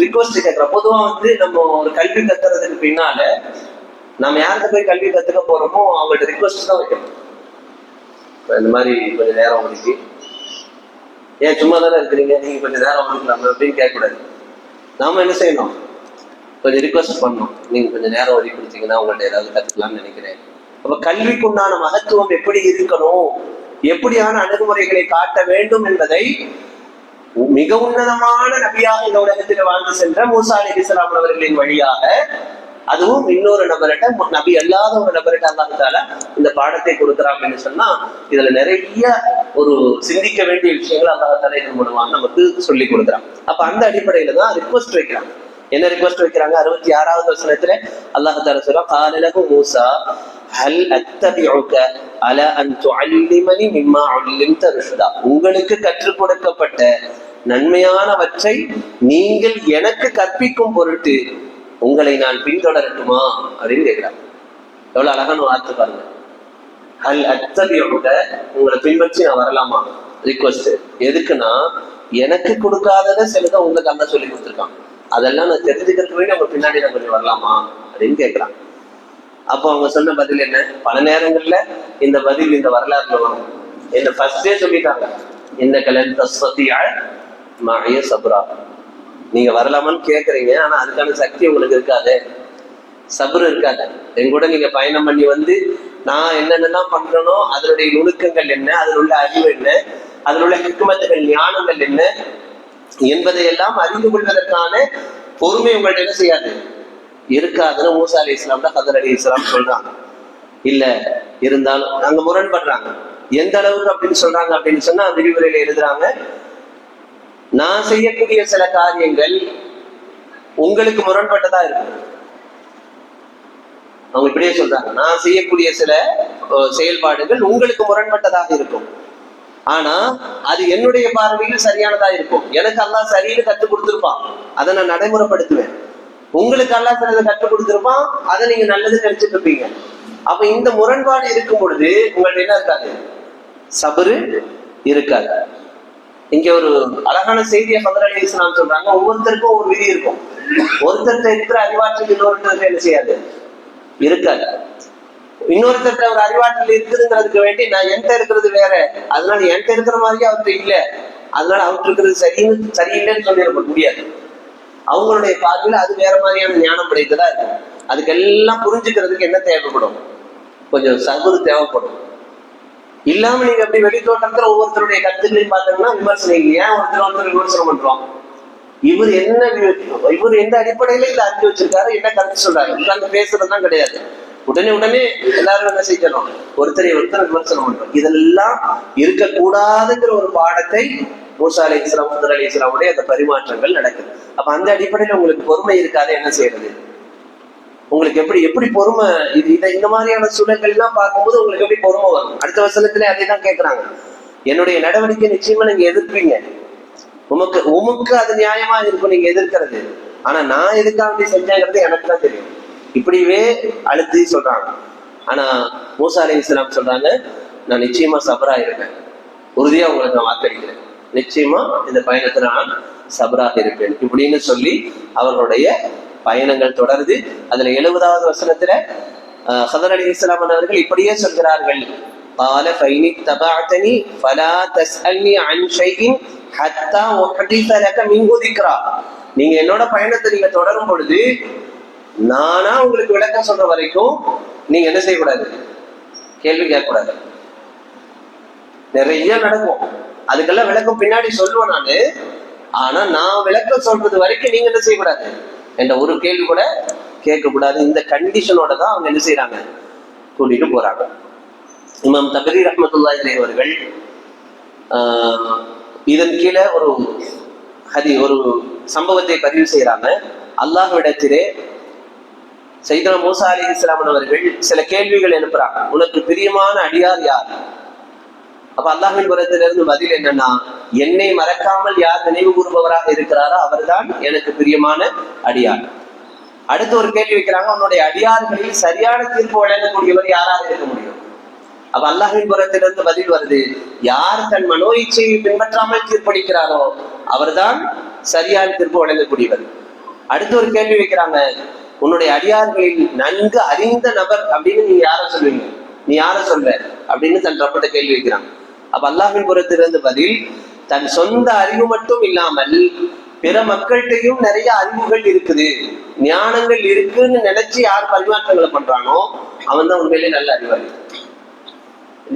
ரிக்வஸ்ட் கேட்கிறோம். பொதுவா வந்து நம்ம ஒரு கல்வி கத்துறதுக்கு பின்னால நம்ம யார்கிட்ட போய் கல்வி கத்துக்க போறோமோ அவங்கள்ட்ட ரிக்வஸ்ட் தான் வைக்கணும். இந்த மாதிரி கொஞ்சம் நேரம் ஒதுக்கி, ஏன் சும்மா தானே இருக்கிறீங்க, நீங்க கொஞ்சம் நேரம் ஒதுக்கலாமா அப்படின்னு கேட்கக்கூடாது. நாம என்ன செய்யணும், கொஞ்சம் ரிக்வஸ்ட் பண்ணணும், நீங்க கொஞ்சம் நேரம் ஒதுக்கி கொடுத்தீங்கன்னா உங்கள்ட்ட ஏதாவது கத்துக்கலாம்னு நினைக்கிறேன். அப்ப கல்விக்குண்டான மகத்துவம் எப்படி இருக்கணும், எப்படியான அணுகுமுறைகளை காட்ட வேண்டும் என்பதை மிக உன்னதமான நபியாக இந்த உலகத்தில் வாழ்ந்து சென்ற மூசா அலைஹிஸ்ஸலாம் அவர்களின் வழியாக, அதுவும் இன்னொரு நபர்கிட்ட, நபி அல்லாத ஒரு நபர்கிட்ட அல்லாஹ் தஆலா இந்த பாடத்தை கொடுக்குறான் அப்படின்னு சொன்னா, இதுல நிறைய ஒரு சிந்திக்க வேண்டிய விஷயங்கள் அல்லாஹ் தஆலா இதன் மூலமாக நமக்கு சொல்லி கொடுக்குறான். அப்ப அந்த அடிப்படையில தான் ரிக்வஸ்ட் வைக்கிறாங்க. என்ன ரிக்வஸ்ட் வைக்கிறாங்க? 66வது வசனத்துல அல்லாஹ் தஆலா சொல்றான், قال له موسى هل اتبعك على ان تعلمني مما علمت رشدا. உங்களுக்கு கற்றுக் கொடுக்கப்பட்ட நன்மையானவற்றை நீங்கள் எனக்கு கற்பிக்கும் பொருட்டு உங்களை நான் பின்தொடரட்டுமா அப்படின்னு கேட்கிறாங்க. எவ்வளவு அழகான வார்த்தை பாருங்க. ஹல் அத்தபியுக, உங்களை பின்பற்றி நான் வரலாமா? ரிக்வஸ்ட் எதுக்குன்னா, எனக்கு கொடுக்காதத சிலதை உங்களுக்கு அல்லாஹ் சொல்லி கொடுத்துருக்கான், அதெல்லாம் நான் தெரிஞ்சுக்கிறதுக்கு வேண்டி அவங்க பின்னாடி நான் கொஞ்சம் வரலாமா அப்படின்னு கேட்கிறாங்க. அப்போ அவங்க சொன்ன பதில் என்ன? பல நேரங்கள்ல இந்த பதில் இந்த வரலாறுல வரும். என்ன ஃபர்ஸ்டே சொல்லிட்டாங்க, இந்த கலன் தஸ்வதியா மாய சபுரா, நீங்க வரலாமான்னு கேட்கறீங்க, ஆனா அதுக்கான சக்தி உங்களுக்கு இருக்காது, சபுர் இருக்காது. என் கூட நீங்க பயணம் பண்ணி வந்து நான் என்னென்னலாம் பண்றேனோ அதனுடைய நுணுக்கங்கள் என்ன, அதில் உள்ள அறிவு என்ன, அதில் உள்ள ஹிக்மத்துகள் ஞானங்கள் என்ன என்பதையெல்லாம் அறிந்து கொள்வதற்கான பொறுமை உங்கள்ட்ட என்ன செய்யாது, இருக்காதுன்னு மூசா அலைஹிஸ்ஸலாம் ஹிதர் அலைஹிஸ்ஸலாம் சொல்றாங்க. இல்ல இருந்தாலும் அங்க முரண்படுறாங்க. எந்த அளவுக்கு அப்படின்னு சொல்றாங்க அப்படின்னு சொன்னா, விரிவுரையில எழுதுறாங்க, நான் செய்யக்கூடிய சில காரியங்கள் உங்களுக்கு முரண்பட்டதா இருக்கு. அவங்க இப்படியே சொல்றாங்க, நான் செய்யக்கூடிய சில செயல்பாடுகள் உங்களுக்கு முரண்பட்டதாக இருக்கும், ஆனா அது என்னுடைய பார்வையில் சரியானதா இருக்கும். எனக்கு அல்லாஹ் சரின்னு கற்றுக் கொடுத்திருப்பான், அதை நான் நடைமுறைப்படுத்துவேன். உங்களுக்கு அல்லாஹ் சிலதை கற்றுக் கொடுத்திருப்பான், அதை நீங்க நல்லது நினைச்சிட்டு இருப்பீங்க. அப்ப இந்த முரண்பாடு இருக்கும் பொழுது உங்கள்ட்ட என்ன இருக்காது, சபரு இருக்காது. இங்க ஒரு அழகான செய்தியை ஹிதர் அலைஹிஸ்ஸலாம் சொல்றாங்க. ஒவ்வொருத்தருக்கும் ஒரு விதி இருக்கும். ஒருத்தர்கிட்ட இருக்கிற அறிவாற்றல் இன்னொருத்தருக்கு என்ன செய்யாது, இருக்காது. இன்னொருத்தர்கிட்ட ஒரு அறிவாற்றல் இருக்குதுங்கிறதுக்கு வேண்டி நான் என்கிட்ட இருக்கிறது வேற, அதனால என்கிட்ட இருக்கிற மாதிரியே அவர்கிட்ட இல்ல, அதனால அவர்கிட்ட இருக்கிறது சரியில்லைன்னு சொல்லிட முடியாது. அவங்களுடைய பார்வையில அது வேற மாதிரியான ஞானம் படைத்ததா இருக்கும். அதுக்கெல்லாம் புரிஞ்சுக்கிறதுக்கு என்ன தேவைப்படும், கொஞ்சம் சபுரு தேவைப்படும். இல்லாம நீங்க அப்படி வெளி தோட்டத்துல ஒவ்வொருத்தருடைய கருத்துக்களையும் பார்த்தோம்னா விமர்சனம், ஏன் ஒருத்தர் விமர்சனம் பண்றோம், இவர் எந்த அடிப்படையில இல்ல அறிஞ்சு வச்சிருக்காரு, என்ன கருத்து சொல்றாரு, உட்கார்ந்து பேசுறதுதான் கிடையாது. உடனே எல்லாரும் என்ன செய்யணும், ஒருத்தரை விமர்சனம் பண்றோம். இதெல்லாம் இருக்கக்கூடாதுங்கிற ஒரு பாடத்தை மூசா அலைஹிஸ்ஸலாம் ஹிதர் அலைஹிஸ்ஸலாமுடைய அந்த பரிமாற்றங்கள் நடக்குது. அப்ப அந்த அடிப்படையில உங்களுக்கு பொறுமை இருக்காது, என்ன செய்யறது, உங்களுக்கு எப்படி பொறுமை, இந்த மாதிரியான சூழல்கள் எல்லாம் பார்க்கும்போது உங்களுக்கு எப்படி பொறுமை வரும்? அடுத்த வசனத்திலே அதை தான் கேட்கிறாங்க, என்னுடைய நடவடிக்கை நிச்சயமா நீங்க எதிர்ப்பீங்க, உமக்கு அது நியாயமா இருக்கும் நீங்க எதிர்க்கிறது, ஆனா நான் எதுக்காக செஞ்சேங்கிறது எனக்கு தான் தெரியும். இப்படியே அழுத்தி சொல்றாங்க. ஆனா மூசா அலைஹிஸ்ஸலாம் சொல்றாங்க, நான் நிச்சயமா சபரா இருப்பேன், உறுதியா உங்களுக்கு நான் வாக்களிக்கிறேன், நிச்சயமா இந்த பயணத்துல நான் சபராக இருப்பேன் இப்படின்னு சொல்லி அவர்களுடைய பயணங்கள் தொடருது. அதுல 70வது வசனத்துல ஹதர் அலைஹிஸ்ஸலாம் அவர்கள் இப்படியே சொல்கிறார்கள், قال فإن اتبعتني فلا تسألني عن شيء حتى أحدث لك منه ذكرا. நீங்க என்னோட பயணத்தை நீங்க தொடரும் பொழுது நானா உங்களுக்கு விளக்கம் சொல்ற வரைக்கும் நீங்க என்ன செய்யக்கூடாது, கேள்வி கேட்கக்கூடாது. நிறைய நடக்கும், அதுக்கெல்லாம் விளக்கம் பின்னாடி சொல்லுவேன் நானு. ஆனா நான் விளக்கம் சொல்றது வரைக்கும் நீங்க என்ன செய்யக்கூடாது, என்ற ஒரு கேள்வி கூட கேட்க கூடாது. இந்த கண்டிஷனோட தான் அவங்க என்ன செய்யறாங்க, கூட்டிட்டு போறாங்க. இமாம் தபரி ரஹ்மத்துல்லாஹி அலைஹி அவர்கள் இதன் கீழே ஒரு சம்பவத்தை பதிவு செய்யறாங்க. அல்லாஹ்விடத்திலே சையதுனா மூசா அலைஹிஸ்ஸலாம் அவர்கள் சில கேள்விகள் எழுப்புறாங்க. உனக்கு பிரியமான அடியார் யார்? அப்ப அல்லாஹ்வின் புறத்திலிருந்து பதில் என்னன்னா, என்னை மறக்காமல் யார் நினைவு கூறுபவராக இருக்கிறாரோ அவர்தான் எனக்கு பிரியமான அடியார். அடுத்து ஒரு கேள்வி வைக்கிறாங்க, உன்னுடைய அடியார்களில் சரியான தீர்ப்பு வழங்கக்கூடியவர் யாராக இருக்க முடியும்? அப்ப அல்லாஹ்வின் புறத்திலிருந்து பதில் வருது, யார் தன் மனோ இச்சையை பின்பற்றாமல் தீர்ப்பளிக்கிறாரோ அவர்தான் சரியான தீர்ப்பு வழங்கக்கூடியவர். அடுத்து ஒரு கேள்வி வைக்கிறாங்க, உன்னுடைய அடியார்களில் நன்கு அறிந்த நபர் அப்படின்னு நீ யார சொல்லுவீங்க, நீ யார சொல்ற அப்படின்னு தன் ரப்பட்ட கேள்வி வைக்கிறாங்க. அப்ப அல்லாஹ்வின் புறத்திலிருந்து பதில், தன் சொந்த அறிவு மட்டும் இல்லாமல் பிற மக்கள்கிட்டையும் நிறைய அறிவுகள் இருக்குது, ஞானங்கள் இருக்குன்னு நினைச்சு யார் பரிமாற்றங்களை பண்றானோ அவன் தான் உண்மையிலே நல்ல அறிவாளி.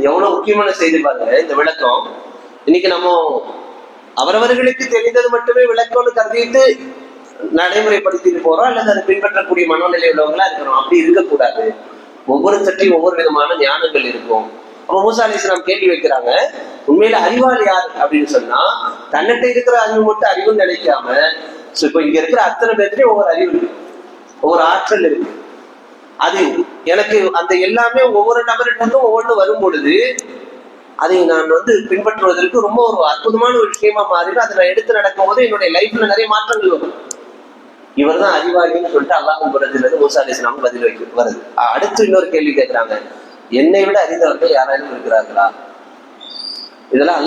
எவ்வளவு முக்கியமான செய்தி பாருங்க இந்த விளக்கம். இன்னைக்கு நம்ம அவரவர்களுக்கு தெரிந்தது மட்டுமே விளக்கம்னு கருதிட்டு நடைமுறைப்படுத்திட்டு போறோம், அல்லது அதை பின்பற்றக்கூடிய மனநிலை உள்ளவங்களா இருக்கிறோம். அப்படி இருக்கக்கூடாது. ஒவ்வொருத்தட்டையும் ஒவ்வொரு விதமான ஞானங்கள் இருக்கும். அப்ப மூசா அலைஹிஸ்ஸலாம் கேள்வி வைக்கிறாங்க, உண்மையில அறிவாளி யார் அப்படின்னு சொன்னா, தன்னிட்ட இருக்கிற அறிவு மட்டும் அறிவுன்னு நினைக்காம, இப்ப இங்க இருக்கிற அத்தனை பேர்த்தையும் ஒவ்வொரு அறிவு இருக்கு, ஒவ்வொரு ஆற்றல் இருக்கு. அது எனக்கு அந்த எல்லாமே ஒவ்வொரு நபரிடமும் ஒவ்வொன்று வரும் பொழுது அதை நான் பின்பற்றுவதற்கு ரொம்ப ஒரு அற்புதமான ஒரு விஷயமா மாறிடும். அதை நான் எடுத்து நடக்கும் போது என்னுடைய லைஃப்ல நிறைய மாற்றங்கள் வரும். இவர் தான் அறிவாளின்னு சொல்லிட்டு அல்லாஹ்வின் புறத்திலிருந்து மூசா அலைஹிஸ்ஸலாம் பதில் வருது. அடுத்து இன்னொரு கேள்வி கேட்கிறாங்க, என்னை விட அறிந்தவர்கள் யாராலும் இருக்கிறார்களா? இதெல்லாம்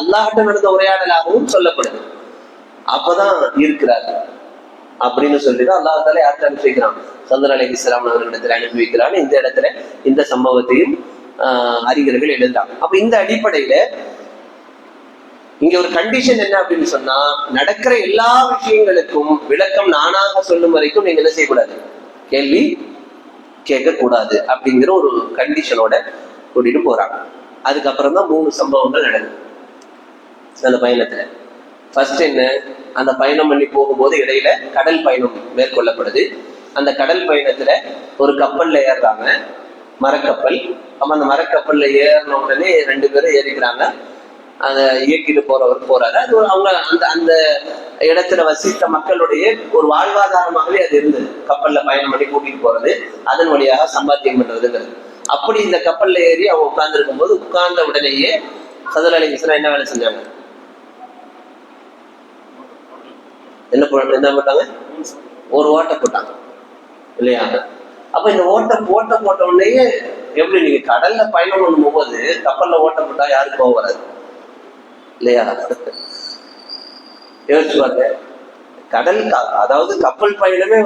அல்லாஹ்ட்ட நடந்த உரையாடலாகவும் சொல்லப்படுது. அப்பதான் இருக்கிறார்கள் அப்படின்னு சொல்லிட்டு அல்லாஹ் தாலா யார்கிட்ட அனுப்பி வைக்கிறான், ஹதர் அலைஹிஸ்ஸலாம் அவர்களிடத்துல அனுப்பி வைக்கிறான்னு இந்த இடத்துல இந்த சம்பவத்தையும் அறிஞர்கள் எழுதுறாங்க. அப்ப இந்த அடிப்படையில இங்க ஒரு கண்டிஷன் என்ன அப்படின்னு சொன்னா, நடக்கிற எல்லா விஷயங்களுக்கும் விளக்கம் நானாக சொல்லும் வரைக்கும் நீங்க என்ன செய்யக்கூடாது, கேள்வி கேட்க கூடாது அப்படிங்கிற ஒரு கண்டிஷனோட கூட்டிட்டு போறாங்க. அதுக்கப்புறம் தான் 3 சம்பவங்கள் நடக்குது அந்த பயணத்துல. ஃபர்ஸ்ட் என்ன, அந்த பயணம் பண்ணி போகும்போது இடையில கடல் பயணம் மேற்கொள்ளப்படுது. அந்த கடல் பயணத்துல ஒரு கப்பல்ல ஏறுறாங்க, மரக்கப்பல். அப்ப அந்த மரக்கப்பல்ல ஏறின உடனே 2 பேரும் ஏறிக்கிறாங்க. அதை இயக்கிட்டு போறவர் போறாரு. அது அவங்க அந்த இடத்துல வசித்த மக்களுடைய ஒரு வாழ்வாதாரமாகவே அது இருந்தது, கப்பல்ல பயணம் பண்ணி கூட்டிட்டு போறது, அதன் வழியாக சம்பாத்தியம் பண்றதுங்கிறது. அப்படி இந்த கப்பல்ல ஏறி அவங்க உட்கார்ந்து இருக்கும் போது உட்கார்ந்த உடனேயே ஹதர் அலைஹிஸ்ஸலாம் என்ன வேலை செஞ்சாங்க, என்ன பண்ணாங்க, ஒரு ஓட்டை போட்டாங்க இல்லையா? அப்ப இந்த ஓட்டை போட்ட உடனேயே, எப்படி நீங்க கடல்ல பயணம் பண்ணும் போது கப்பல்ல ஓட்டை போட்டா யாருக்கு கோவம் வராது இல்லையா? யோசிச்சுவாங்க. கடல் அதாவது கப்பல் பயணமே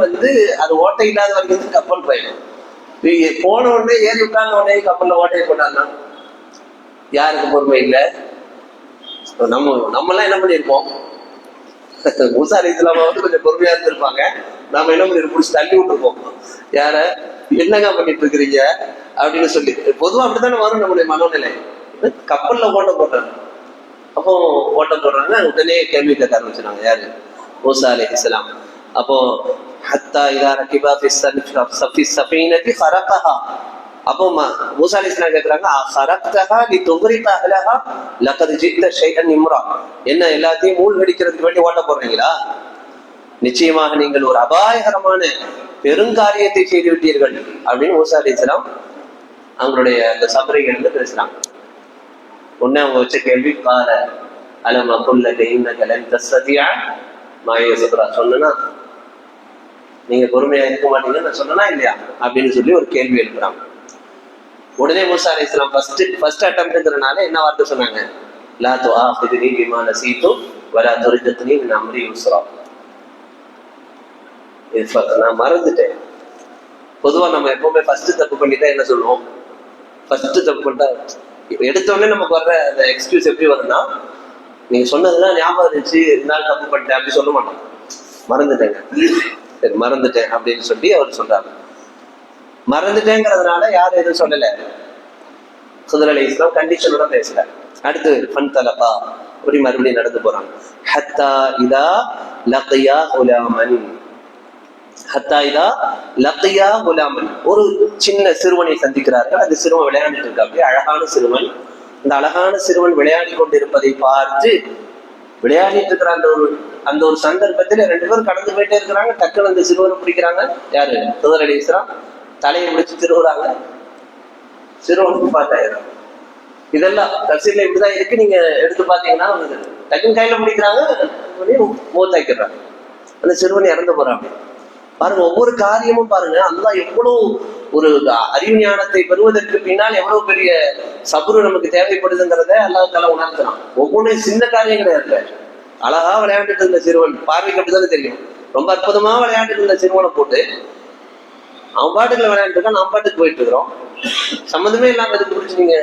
அது ஓட்டை இல்லாத வரைக்கும் கப்பல் பயணம். போன உடனே ஏறி உட்கார்ந்த உடனே கப்பல்ல ஓட்டையை போட்டாங்கன்னா யாருக்கு பொறுமை இல்லை? நம்மலாம் என்ன பண்ணிருப்போம், மூசா அலைஹிஸ்ஸலாம் கொஞ்சம் பொறுமையா இருந்திருப்பாங்க. நாம என்ன பண்ணிருப்போம், பிடிச்சி தள்ளி விட்டுருப்போம். யார என்னங்க பண்ணிட்டு இருக்கிறீங்க அப்படின்னு சொல்லி. பொதுவா அப்படித்தானே வரும் நம்முடைய மனோநிலை. கப்பல்ல ஓட்ட போட்டாங்க. அப்போ ஓட்ட போடுறாங்க, உடனே கேள்வி கேட்க ஆரம்பிச்சாங்க யாரு, மூசா அலைஹிஸ்ஸலாம். அப்போ ஹத்தா இதா ரகிபா ஃபி ஸஃபீனதி ஃபரகஹா. அப்போ மூசா அலைஹிஸ்ஸலாம் கேக்குறாங்க, ஃபரக்தஹா லிதுக்ரிக அஹ்லஹா லகத் ஜித்த ஷைஅன் இம்ரா. என்ன எல்லாத்தையும் மூழ்கடிக்கிறதுக்கு வேண்டி ஓட்ட போடுறீங்களா? நிச்சயமாக நீங்கள் ஒரு அபாயகரமான பெருங்காரியத்தை செய்து விட்டீர்கள் அப்படின்னு மூசா அலைஹிஸ்ஸலாம் அவங்களுடைய அந்த சபைகள் பேசுறாங்க. உடனே அவங்க வச்ச கேள்வி, கால அலம் அகுல் லக இன்னக லன் தஸ்ததிஅ மாய சப்ரா. சொன்னா நீங்க பொறுமையா இருக்க மாட்டீங்கன்னு நான் சொன்னா இல்லையா அப்படின்னு சொல்லி ஒரு கேள்வி எழுப்புறாங்க. உடனே மூசா அலைஹிஸ்ஸலாம் ஃபர்ஸ்ட் அட்டெம்ப்ட்ங்கறனால என்ன வார்த்தை சொன்னாங்க, லா துஆஃபிதுனி பிமா நஸீது வலா துர்ஜத்னி மின் அம்ரி யுஸ்ரா. நான் மறந்துட்டேன், பொதுவா நம்ம எப்பவுமே ஃபர்ஸ்ட் தப்பு பண்ணிட்டா என்ன சொல்லுவோம்? ஃபர்ஸ்ட் தப்பு பண்ணிட்டா எடுத்தோடனே நமக்கு வர்ற அந்த எக்ஸ்கியூஸ் எப்படி வரும்னா, நீங்க சொன்னதுதான் ஞாபகம் இருந்துச்சு, இருந்தாலும் தப்பு பண்ணிட்டேன் அப்படி சொல்ல மாட்டோம். மறந்துட்டேங்க, சரி மறந்துட்டேன் அப்படின்னு சொல்லி அவர் சொல்றாரு. மறந்துட்டேங்கிறதுனால யாரும் எதுவும் சொல்லல. ஹுதர் அலைஹிஸ்ஸலாம் கண்டிஷனோட பேசல. அடுத்து ஃபன்தலகா, அப்படி மறுபடியும் நடந்து போறாங்க. ஹத்தா இதா லகியா குலாமன், ஹத்தா இதா லகியா குலாமன், ஒரு சின்ன சிறுவனை சந்திக்கிறார்கள். அந்த சிறுவன் விளையாண்டுட்டு இருக்கா, அப்படியே அழகான சிறுவன். அந்த அழகான சிறுவன் விளையாடி கொண்டிருப்பதை பார்த்து, விளையாடிட்டு இருக்கிற அந்த ஒரு சந்தர்ப்பத்தில் ரெண்டு பேரும் கடந்து போயிட்டே இருக்கிறாங்க. டக்குன்னு அந்த சிறுவனை பிடிக்கிறாங்க. யாரு? ஹுதர் அலைஹிஸ்ஸலாம் தலையை முடிச்சு திருவுறாங்க. சிறுவனுக்கு பார்த்தாயிரம். இதெல்லாம் தப்சீர்ல இப்படிதான் இருக்கு. நீங்க எடுத்து பாத்தீங்கன்னா டக்குன்னு கையில பிடிக்கிறாங்க, மூத்தாக்கிறாங்க. அந்த சிறுவன் இறந்து போறாங்க. பாருங்க, ஒவ்வொரு காரியமும் பாருங்க, அல்லாஹ் எவ்வளவு ஒரு அறிவு ஞானத்தை பெறுவதற்கு பின்னால் எவ்வளவு பெரிய சபுரு நமக்கு தேவைப்படுதுங்கிறத அல்லாஹ் தஆலா உணர்த்துறான். ஒவ்வொன்றும் சின்ன காரியம் கிடையாது. அழகா விளையாண்டுட்டு இருந்த சிறுவன், பார்வைக்கு அப்படித்தானே தெரியும். ரொம்ப அற்புதமா விளையாண்டுட்டு இருந்த சிறுவனை போட்டு அவன் பாட்டுக்குள்ள விளையாண்டு இருக்கான், நம்ம பாட்டுக்கு போயிட்டு இருக்கிறோம். சம்மந்தமே இல்லாம இதுக்கு பிடிச்சி நீங்க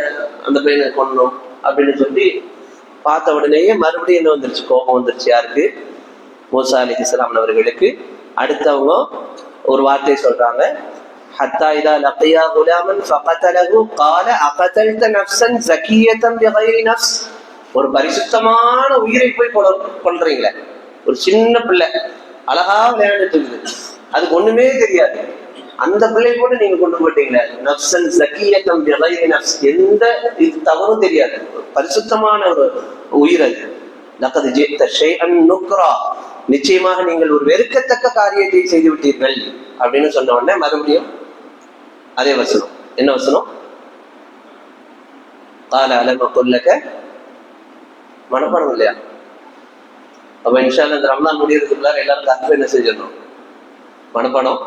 அந்த பையனை கொள்ளணும் அப்படின்னு சொல்லி பார்த்த உடனேயே மறுபடியும் என்ன வந்துருச்சு? கோபம் வந்துருச்சு. யாருக்கு? மூசா அலைஹிஸ்ஸலாம் அவர்களுக்கு. அடுத்தவங்க ஒரு வார்த்தை சொல்றாங்க, ஹத்தா இதா லகியா குலாமன் ஃபகதலஹு قال அகதல்த நஃப்ஸன் ஸகியத்தன் பிகைரி நஃப்ஸ், ஒரு பரிசுத்தமான உயிரை போய் கொல்றீங்களே. ஒரு சின்ன பிள்ளை அழகா விளையாண்டுட்டு இருக்குது, அதுக்கு ஒண்ணுமே தெரியாது. அந்த பிள்ளை கூட நீங்க கொண்டு போட்டீங்களே. நஃப்ஸன் ஸகியத்தன் பிகைரி நஃப்ஸ், எந்த இது தவறும் தெரியாது, பரிசுத்தமான ஒரு உயிர் அது. லகத் ஜிஅத ஷைஅன் நுக்ரா, நிச்சயமாக நீங்கள் ஒரு வெறுக்கத்தக்க காரியத்தை செய்து விட்டீர்கள் அப்படின்னு சொன்ன உடனே மறுபடியும் அதே வசனம். என்ன வசனம்? قال ألم أقل لك, மனப்பாடம் இல்லையா? அப்ப இன்ஷா அல்லாஹ் இந்த ரமலான் முடியறதுக்குள்ளார எல்லாரும் கற்பனை என்ன செஞ்சிடணும்? மனப்பாடம்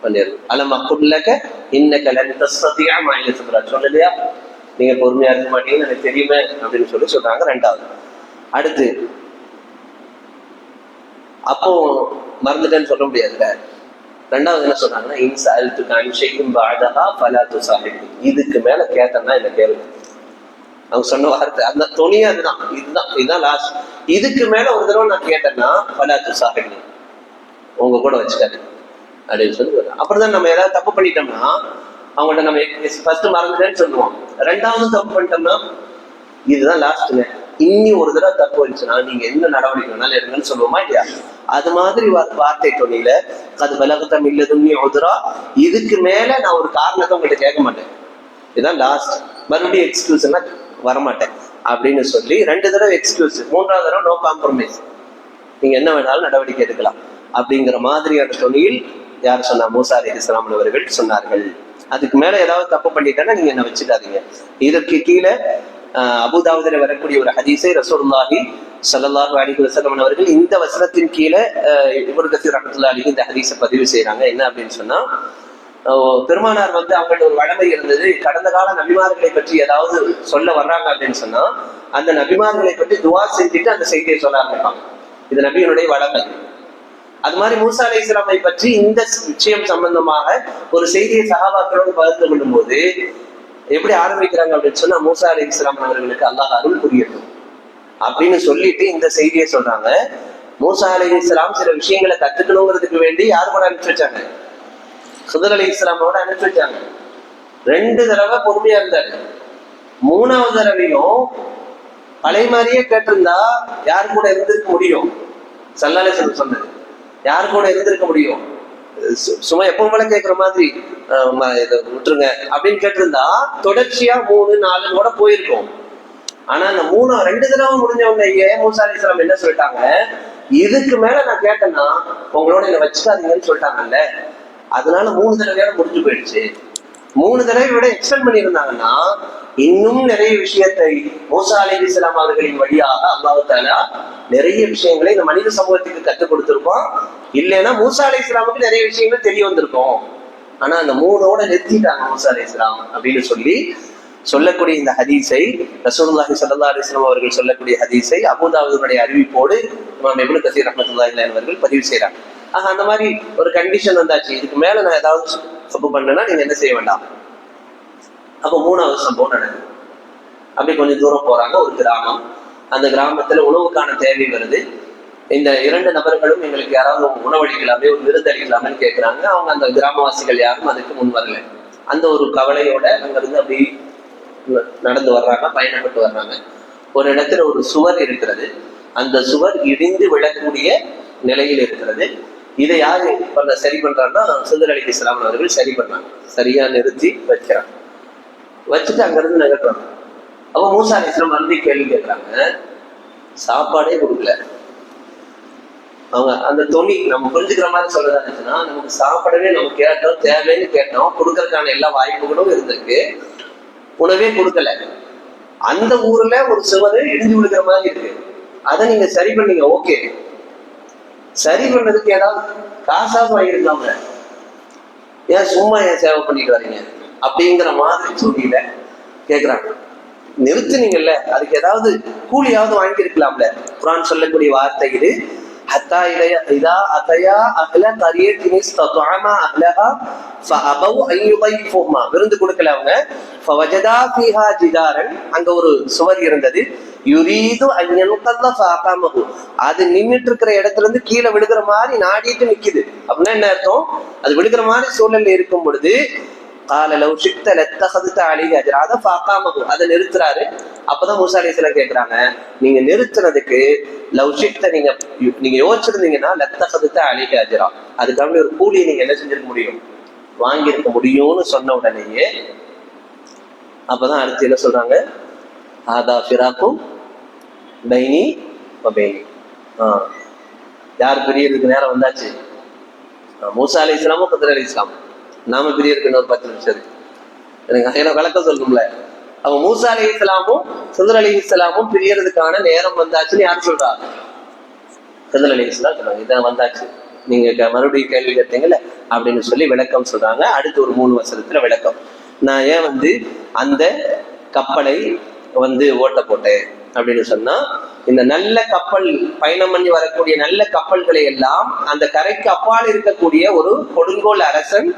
பண்ணிடணும். அலம் அக்குல் லக இன்னக லன் தஸ்ததிஅ மஇய ஸப்ரா, சொல்லலையா? நீங்க பொறுமையா இருக்க மாட்டீங்கன்னு எனக்கு தெரியுமே அப்படின்னு சொல்றாங்க. ரெண்டாவது. அடுத்து அப்போ மறந்துட்டேன்னு சொல்ல முடியாதுல்ல. ரெண்டாவது என்ன சொல்றாங்கன்னா, இன் சஅல்துக அன் ஷைஇன் பஅதஹா ஃபலா துஸாஹிப்னி, இதுக்கு மேல கேட்டேன்னா என்ன கேளு. அவங்க சொன்ன வார்த்தை அந்த துணியே அதுதான். இதுதான் லாஸ்ட். இதுக்கு மேல ஒரு தடவை நான் கேட்டேன்னா ஃபலா துஸாஹிப்னி, உங்க கூட வச்சுக்காது அப்படின்னு சொல்லி. அப்புறம் தான் நம்ம ஏதாவது தப்பு பண்ணிட்டோம்னா அவங்கள்ட்ட நம்ம ஃபர்ஸ்ட் மறந்துட்டேன்னு சொல்லுவோம். ரெண்டாவது தப்பு பண்ணிட்டோம்னா இதுதான் லாஸ்ட்டுங்க, இன்னி ஒரு தடவை தப்பு வந்துச்சுன்னா நீங்க என்ன நடவடிக்கை வேணாலும் எடுங்கன்னு சொல்லுவோமா இல்லையா? அது மாதிரி வார்த்தை தொழில அது பலகத்தம் இல்லதுன்னு உதுரா, இதுக்கு மேல நான் ஒரு காரணத்தை உங்கள்கிட்ட கேட்க மாட்டேன், இதுதான் லாஸ்ட், மறுபடியும் எக்ஸ்கியூஸ் எல்லாம் வரமாட்டேன் அப்படின்னு சொல்லி 2 தடவை எக்ஸ்கியூஸ், 3வது தடவை நோ காம்ப்ரமைஸ், நீங்க என்ன வேணாலும் நடவடிக்கை எடுக்கலாம் அப்படிங்கிற மாதிரியான தொழில் யார் சொன்னா? மூசா அலைஹிஸ்ஸலாம் அவர்கள் சொன்னார்கள். அதுக்கு மேல ஏதாவது தப்பு பண்ணிட்டேன்னா நீங்க என்ன வச்சுக்காதீங்க. இதற்கு கீழே அபூதாவுதுல வரக்கூடிய ஒரு ஹதீஸை ரசூலுல்லாஹி ஸல்லல்லாஹு அலைஹி வஸல்லம் அவர்கள் இந்த வசனத்தின் கீழே இப்னு கஸீர் ரஹ்மத்துல்லாஹி அலைஹி இந்த ஹதீஸை பதிவு செய்யறாங்க. என்ன அப்படின்னு சொன்னா, பெருமானார் அவங்கள்ட்ட ஒரு வழமை இருந்தது. கடந்த கால நபிமார்களை பற்றி ஏதாவது சொல்ல வர்றாங்க அப்படின்னு சொன்னா அந்த நபிமார்களை பற்றி துவா செஞ்சுட்டு அந்த செய்தியை சொல்ல ஆரம்பிப்பாங்க. இது நபியினுடைய வழமை. அது மாதிரி மூசா அலைஹிஸ்ஸலாமை பற்றி இந்த விஷயம் சம்பந்தமாக ஒரு செய்தியை சஹாபாக்களோடு பகிர்ந்து கொள்ளும் போது எப்படி ஆரம்பிக்கிறாங்க அப்படின்னு சொன்னா, மூசா அலைஹிஸ்ஸலாம் அவர்களுக்கு அல்லாஹ் அருள் புரியட்டும் அப்படின்னு சொல்லிட்டு இந்த செய்தியை சொல்றாங்க. மூசா அலைஹிஸ்ஸலாம் சில விஷயங்களை கத்துக்கணுங்கிறதுக்கு வேண்டி யாரு கூட அனுப்பிச்சு வச்சாங்க? ஹுதர் அலைஹிஸ்ஸலாமோட அனுப்பிச்சு வச்சாங்க. 2 தடவை பொறுமையா இருந்தாரு. 3வது தடவையும் பழைய மாதிரியே கேட்டிருந்தா யாரு கூட இருந்திருக்க முடியும்? ஸல்லல்லாஹு அலைஹி வஸல்லம் சொன்னது, யாரு கூட இருந்திருக்க முடியும்? சும்மா எப்பவும் போல கேட்கிற மாதிரி இதை விட்டுருங்க அப்படின்னு கேட்டிருந்தா தொடர்ச்சியா 3, 4 கூட போயிருக்கும். ஆனா அந்த 2 தடவை முடிஞ்ச உடனே மூசா அலைஹிஸ்ஸலாம் என்ன சொல்லிட்டாங்க? இதுக்கு மேல நான் கேட்டேன்னா உங்களோட என்ன வச்சுக்காதீங்கன்னு சொல்லிட்டாங்கல்ல. அதனால 3 தடவையோட முடிஞ்சு போயிடுச்சு. 3 தடவை விட எக்ஸ்டெண்ட் பண்ணியிருந்தாங்கன்னா இன்னும் நிறைய விஷயத்தை மூசா அலைஹிஸ்ஸலாம் அவர்களின் வழியாக அல்லாஹ் தஆலா நிறைய விஷயங்களை இந்த மனித சமூகத்துக்கு கற்றுக் கொடுத்திருப்போம். இல்லைன்னா மூசா அலைஹிஸ்ஸலாமுக்கு நிறைய விஷயங்கள் தெரிய வந்திருக்கும். ஆனா அந்த 3ஓட நிறுத்திட்டாங்க மூசா அலைஹிஸ்ஸலாம் அப்படின்னு சொல்லக்கூடிய இந்த ஹதீஸை ரசூலுல்லாஹி ஸல்லல்லாஹு அலைஹி வஸல்லம் அவர்கள் சொல்லக்கூடிய ஹதீஸை அபூதாவுதுடைய அறிவிப்போடு இமாம் இப்னு கஸீர் ரஹ்மத்துல்லாஹி அலைஹி அவர்கள் பதிவு செய்றாங்க. அந்த மாதிரி ஒரு கண்டிஷன் வந்தாச்சு, இதுக்கு மேல நான் ஏதாவது தப்பு பண்ணேன்னா நீங்க என்ன செய்ய வேண்டாம். அப்போ 3வது சம்பவம் நடக்குது. அப்படி கொஞ்சம் தூரம் போறாங்க, ஒரு கிராமம். அந்த கிராமத்துல உணவுக்கான தேவை வருது. இந்த 2 நபர்களும் எங்களுக்கு யாராவது உணவளிக்கலாமே, ஒரு விருந்தளிக்கலாமேன்னு கேட்கிறாங்க. அவங்க அந்த கிராமவாசிகள் யாரும் அதுக்கு முன் வரல. அந்த ஒரு கவலையோட அங்கிருந்து அப்படி நடந்து வர்றாங்க, பயணப்பட்டு வர்றாங்க. ஒரு இடத்துல ஒரு சுவர் இருக்கிறது. அந்த சுவர் இடிந்து விழக்கூடிய நிலையில் இருக்கிறது. இதை யாரு சரி பண்றாங்கன்னா ஹிதர் அலைஹிஸ்ஸலாம் அவர்கள் சரி பண்றாங்க. சரியா நிறுத்தி வைக்கிறாங்க. வச்சுட்டு அங்கிருந்து நகர்றாங்க. அப்ப மூசா அலைஹிஸ்ஸலாம் வந்து கேள்வி கேட்கிறாங்க. சாப்பாடே கொடுக்கல. அவங்க அந்த துணி நம்ம புரிஞ்சுக்கிற மாதிரி சொல்றதா இருந்துச்சுன்னா, நமக்கு சாப்பிடவே நம்ம கேட்டோம், தேவைன்னு கேட்டோம், கொடுக்கறதுக்கான எல்லா வாய்ப்புகளும் இருந்திருக்கு, உணவே கொடுக்கல. அந்த ஊர்ல ஒரு சுவரு இடிஞ்சு விழுக்கிற மாதிரி இருக்கு. அதை நீங்க சரி பண்ணீங்க, ஓகே. சரி பண்ணதுக்கு ஏதாவது காசாக வாங்கியிருக்காங்க, ஏன் சும்மா ஏன் சேவை பண்ணிட்டு வரீங்க அப்படிங்கிற மாதிரி சூழ்நிலை கேட்கிறாங்க. நிறுத்துனீங்கல்ல, அதுக்கு ஏதாவது கூலியாவது வாங்கியிருக்கலாம்ல. குர்ஆன் சொல்லக்கூடிய வார்த்தை இது. ஹத்தா இதா அதையா அஹ்ல கரியத்தின் இஸ்தத்அமா அஹ்லஹா ஃபஅபவ் அன் யுதைஃபுஹுமா. விருந்து கொடுக்கல அவங்க. ஃபவஜதா ஃபீஹா ஜிதாரன், அங்க ஒரு சுவர் இருந்தது. யுரீது அன் யன்கத ஃபஅகமஹு, அது நின்னுட்டு இருக்கிற இடத்துல இருந்து கீழே விழுகிற மாதிரி நாடிட்டு நிக்குது. அப்படின்னா என்ன அர்த்தம்? அது விழுகிற மாதிரி சூழல்ல இருக்கும் பொழுது கால லவ் ஷிக்த லத்தஹதுத அலைஹி அஜ்ரா, அத ஃபஅகமஹு, அதை நிறுத்துறாரு. அப்பதான் மூசா அலைஹிஸ்ஸலாம் கேட்கிறாங்க, நீங்க நிறுத்துறதுக்கு லவ் ஷிக்த நீங்க யோசிச்சிருந்தீங்கன்னா லத்தஹதுத அலைஹி அஜ்ரா, அதுக்காக ஒரு கூலியை நீங்க என்ன செஞ்சிருக்க முடியும், வாங்கியிருக்க முடியும்னு சொன்ன உடனேயே அப்பதான் அடுத்து என்ன சொல்றாங்க, ஆதா ஃபிராக்கும் பைனி வபைனி. யார் பிரியறதுக்கு நேரம் வந்தாச்சு? மூசா அலைஹிஸ்ஸலாமும் ஹிதர் அலைஹிஸ்ஸலாம். நாம பிரியருக்கு ஒரு 10 நிமிஷம் எனக்கு விளக்கம் சொல்லணும்ல. அவங்க மூசா அலைஹிஸ்ஸலாமும் ஹிதர் அலைஹிஸ்ஸலாமும் பிரியறதுக்கான நேரம் வந்தாச்சுன்னு யார் சொல்றா? ஹிதர் அலைஹிஸ்ஸலாம் சொல்றாங்க, இதான் வந்தாச்சு, நீங்க மறுபடியும் கேள்வி கேட்டீங்கல்ல அப்படின்னு சொல்லி விளக்கம் சொல்றாங்க. அடுத்து ஒரு 3 வசனத்துல விளக்கம். நான் ஏன் அந்த கப்பலை ஓட்ட போட்டேன் அப்படின்னு சொன்னா, இந்த நல்ல கப்பல் பயணம் பண்ணி வரக்கூடிய நல்ல கப்பல்களை எல்லாம் அந்த கரைக்கு அப்பால் இருக்கக்கூடிய ஒரு கொடுங்கோல் அரசன்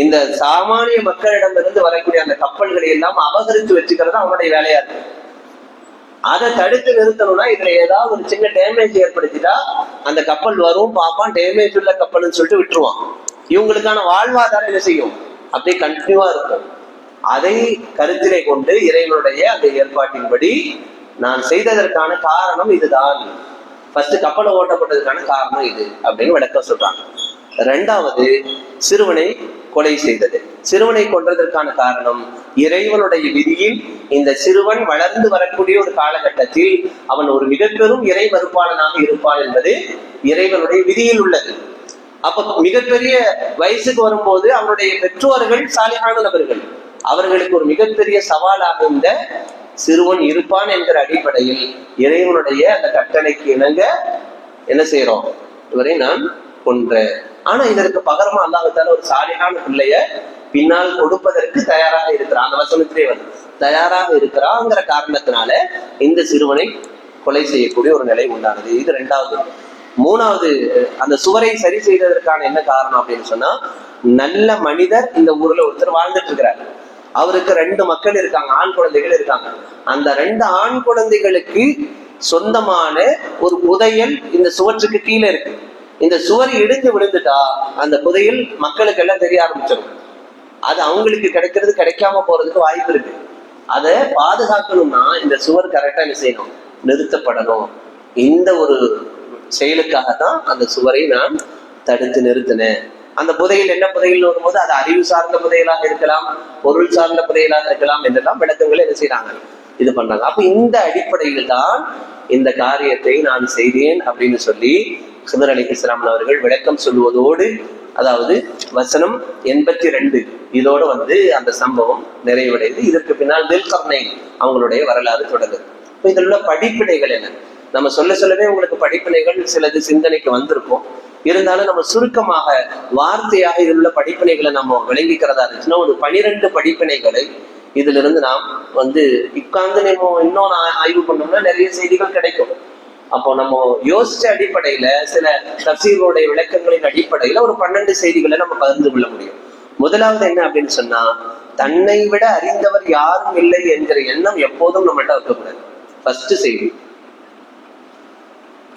இந்த சாமானிய மக்களிடமிருந்து வரக்கூடிய அந்த கப்பல்களை எல்லாம் அபகரித்து வச்சுக்கிறது அவனுடைய வேலையா இருக்கு. அதை தடுத்து நிறுத்தணும்னா இதுல ஏதாவது ஒரு சின்ன டேமேஜ் ஏற்படுத்திட்டா அந்த கப்பல் வரும், பாப்பான், டேமேஜ் உள்ள கப்பல்னு சொல்லிட்டு விட்டுருவான். இவங்களுக்கான வாழ்வாதாரம் என்ன செய்யும், அப்படியே கண்டினியூவா இருக்கும். அதை கருத்திலே கொண்டு இறைவனுடைய அந்த ஏற்பாட்டின்படி நான் செய்ததற்கான காரணம் இதுதான், ஃபர்ஸ்ட் கப்பலை ஓட்டப்பட்டதுக்கான காரணம் இது அப்படின்னு விளக்கம் சொல்றாங்க. 2வது சிறுவனை கொலை செய்தது. சிறுவனை கொன்றதற்கான காரணம் இறைவனுடைய விதியில் இந்த சிறுவன் வளர்ந்து வரக்கூடிய ஒரு காலகட்டத்தில் அவன் ஒரு மிக பெரும் இறை மறுப்பாளனாக இருப்பான் என்பது இறைவனுடைய விதியில் உள்ளது. அப்ப மிகப்பெரிய வயசுக்கு வரும்போது அவனுடைய பெற்றோர்கள் சாலிஹான நபர்கள், அவர்களுக்கு ஒரு மிகப்பெரிய சவாலாக இந்த சிறுவன் இருப்பான் என்கிற அடிப்படையில் இறைவனுடைய அந்த கட்டளைக்கு இணங்க என்ன செய்யறோம், இவரை நான் கொன்றேன். ஆனா இதற்கு பகரமா அல்லாஹ்தால ஒரு சாலிஹான பிள்ளைய பின்னால் கொடுப்பதற்கு தயாராக இருக்கிறான். அந்த வசனத்திலே தயாராக இருக்கிறாங்கிற காரணத்தினால இந்த சிறுவனை கொலை செய்யக்கூடிய ஒரு நிலை உண்டானது. இது 2வது. 3வது, அந்த சுவரை சரி செய்ததற்கான என்ன காரணம் அப்படின்னு சொன்னா, நல்ல மனிதர் இந்த ஊர்ல ஒருத்தர் வாழ்ந்துட்டு இருக்கிறார். அவருக்கு 2 மக்கள் இருக்காங்க, ஆண் குழந்தைகள் இருக்காங்க. அந்த 2 ஆண் குழந்தைகளுக்கு சொந்தமான ஒரு புதையல் இந்த சுவற்றுக்கு கீழே இருக்கு. இந்த சுவர் இடிஞ்சு விழுந்துட்டா அந்த புதையல் மக்களுக்கு எல்லாம் தெரிய ஆரம்பிச்சிடும். அது அவங்களுக்கு கிடைக்கிறது கிடைக்காம போறதுக்கு வாய்ப்பு இருக்கு. அதை பாதுகாக்கணும்னா இந்த சுவர் கரெக்டா என்ன செய்யணும், நிறுத்தப்படணும். இந்த ஒரு செயலுக்காகத்தான் அந்த சுவரை நான் தடுத்து நிறுத்தினேன். அந்த புதையல் என்ன புதையல் வரும்போது அது அறிவு சார்ந்த புதையலாக இருக்கலாம், பொருள் சார்ந்த புதையலாக இருக்கலாம் என்றெல்லாம் விளக்கங்களை என்ன செய்யறாங்க, இது பண்றாங்க. அப்ப இந்த அடிப்படையில் தான் இந்த காரியத்தை நான் செய்தேன் அப்படின்னு சொல்லி ஹிதர் அலைஹிஸ்ஸலாம் அவர்கள் விளக்கம் சொல்லுவதோடு, அதாவது வசனம் 82 இதோட அந்த சம்பவம் நிறைவடைந்து இதற்கு பின்னால் துல்கர்னைன் அவங்களுடைய வரலாறு தொடங்குது. இப்ப இதில் உள்ள படிப்பினைகள் என்ன, நம்ம சொல்லவே உங்களுக்கு படிப்பினைகள் சிலது சிந்தனைக்கு வந்திருக்கும். இருந்தாலும் நம்ம சுருக்கமாக வார்த்தையாக இதில் உள்ள படிப்பினைகளை நம்ம விளங்கிக்கிறதா இருந்துச்சுன்னா ஒரு 12 படிப்பினைகளை இதுல இருந்து நாம் உட்கார்ந்து நம்ம இன்னொன்று ஆய்வு பண்ணோம்னா நிறைய செய்திகள் கிடைக்கும். அப்போ நம்ம யோசிச்ச அடிப்படையில சில தஃசீர்களுடைய விளக்கங்களின் அடிப்படையில ஒரு 12 செய்திகளை நம்ம பகிர்ந்து கொள்ள முடியும். முதலாவது என்ன அப்படின்னு சொன்னா, தன்னை விட அறிந்தவர் யாரும் இல்லை என்கிற எண்ணம் எப்போதும் நம்மகிட்ட இருக்கக்கூடாது. ஃபர்ஸ்ட் செய்தி,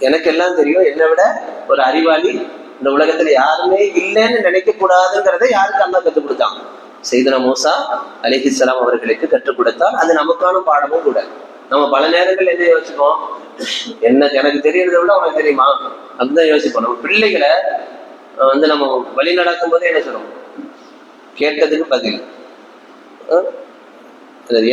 எனக்கு எல்லாம் தெரியும், என்னை விட ஒரு அறிவாளி இந்த உலகத்துல யாருமே இல்லைன்னு நினைக்க கூடாதுங்கிறத யாருக்கு அல்லாஹ் கற்றுக் கொடுத்தான்? சையதுனா மூசா அலைஹிஸ்ஸலாம் அவர்களுக்கு கற்றுக் கொடுத்தால் அது நமக்கான பாடமும் கூட. நம்ம பல நேரங்கள் என்ன யோசிப்போம், என்ன எனக்கு தெரியறதை விட உனக்கு தெரியுமா அப்படிதான் யோசிப்போம். நம்ம பிள்ளைகளை நம்ம வழி நடக்கும் போதே என்ன சொல்றோம், கேட்டதுக்கு பதில்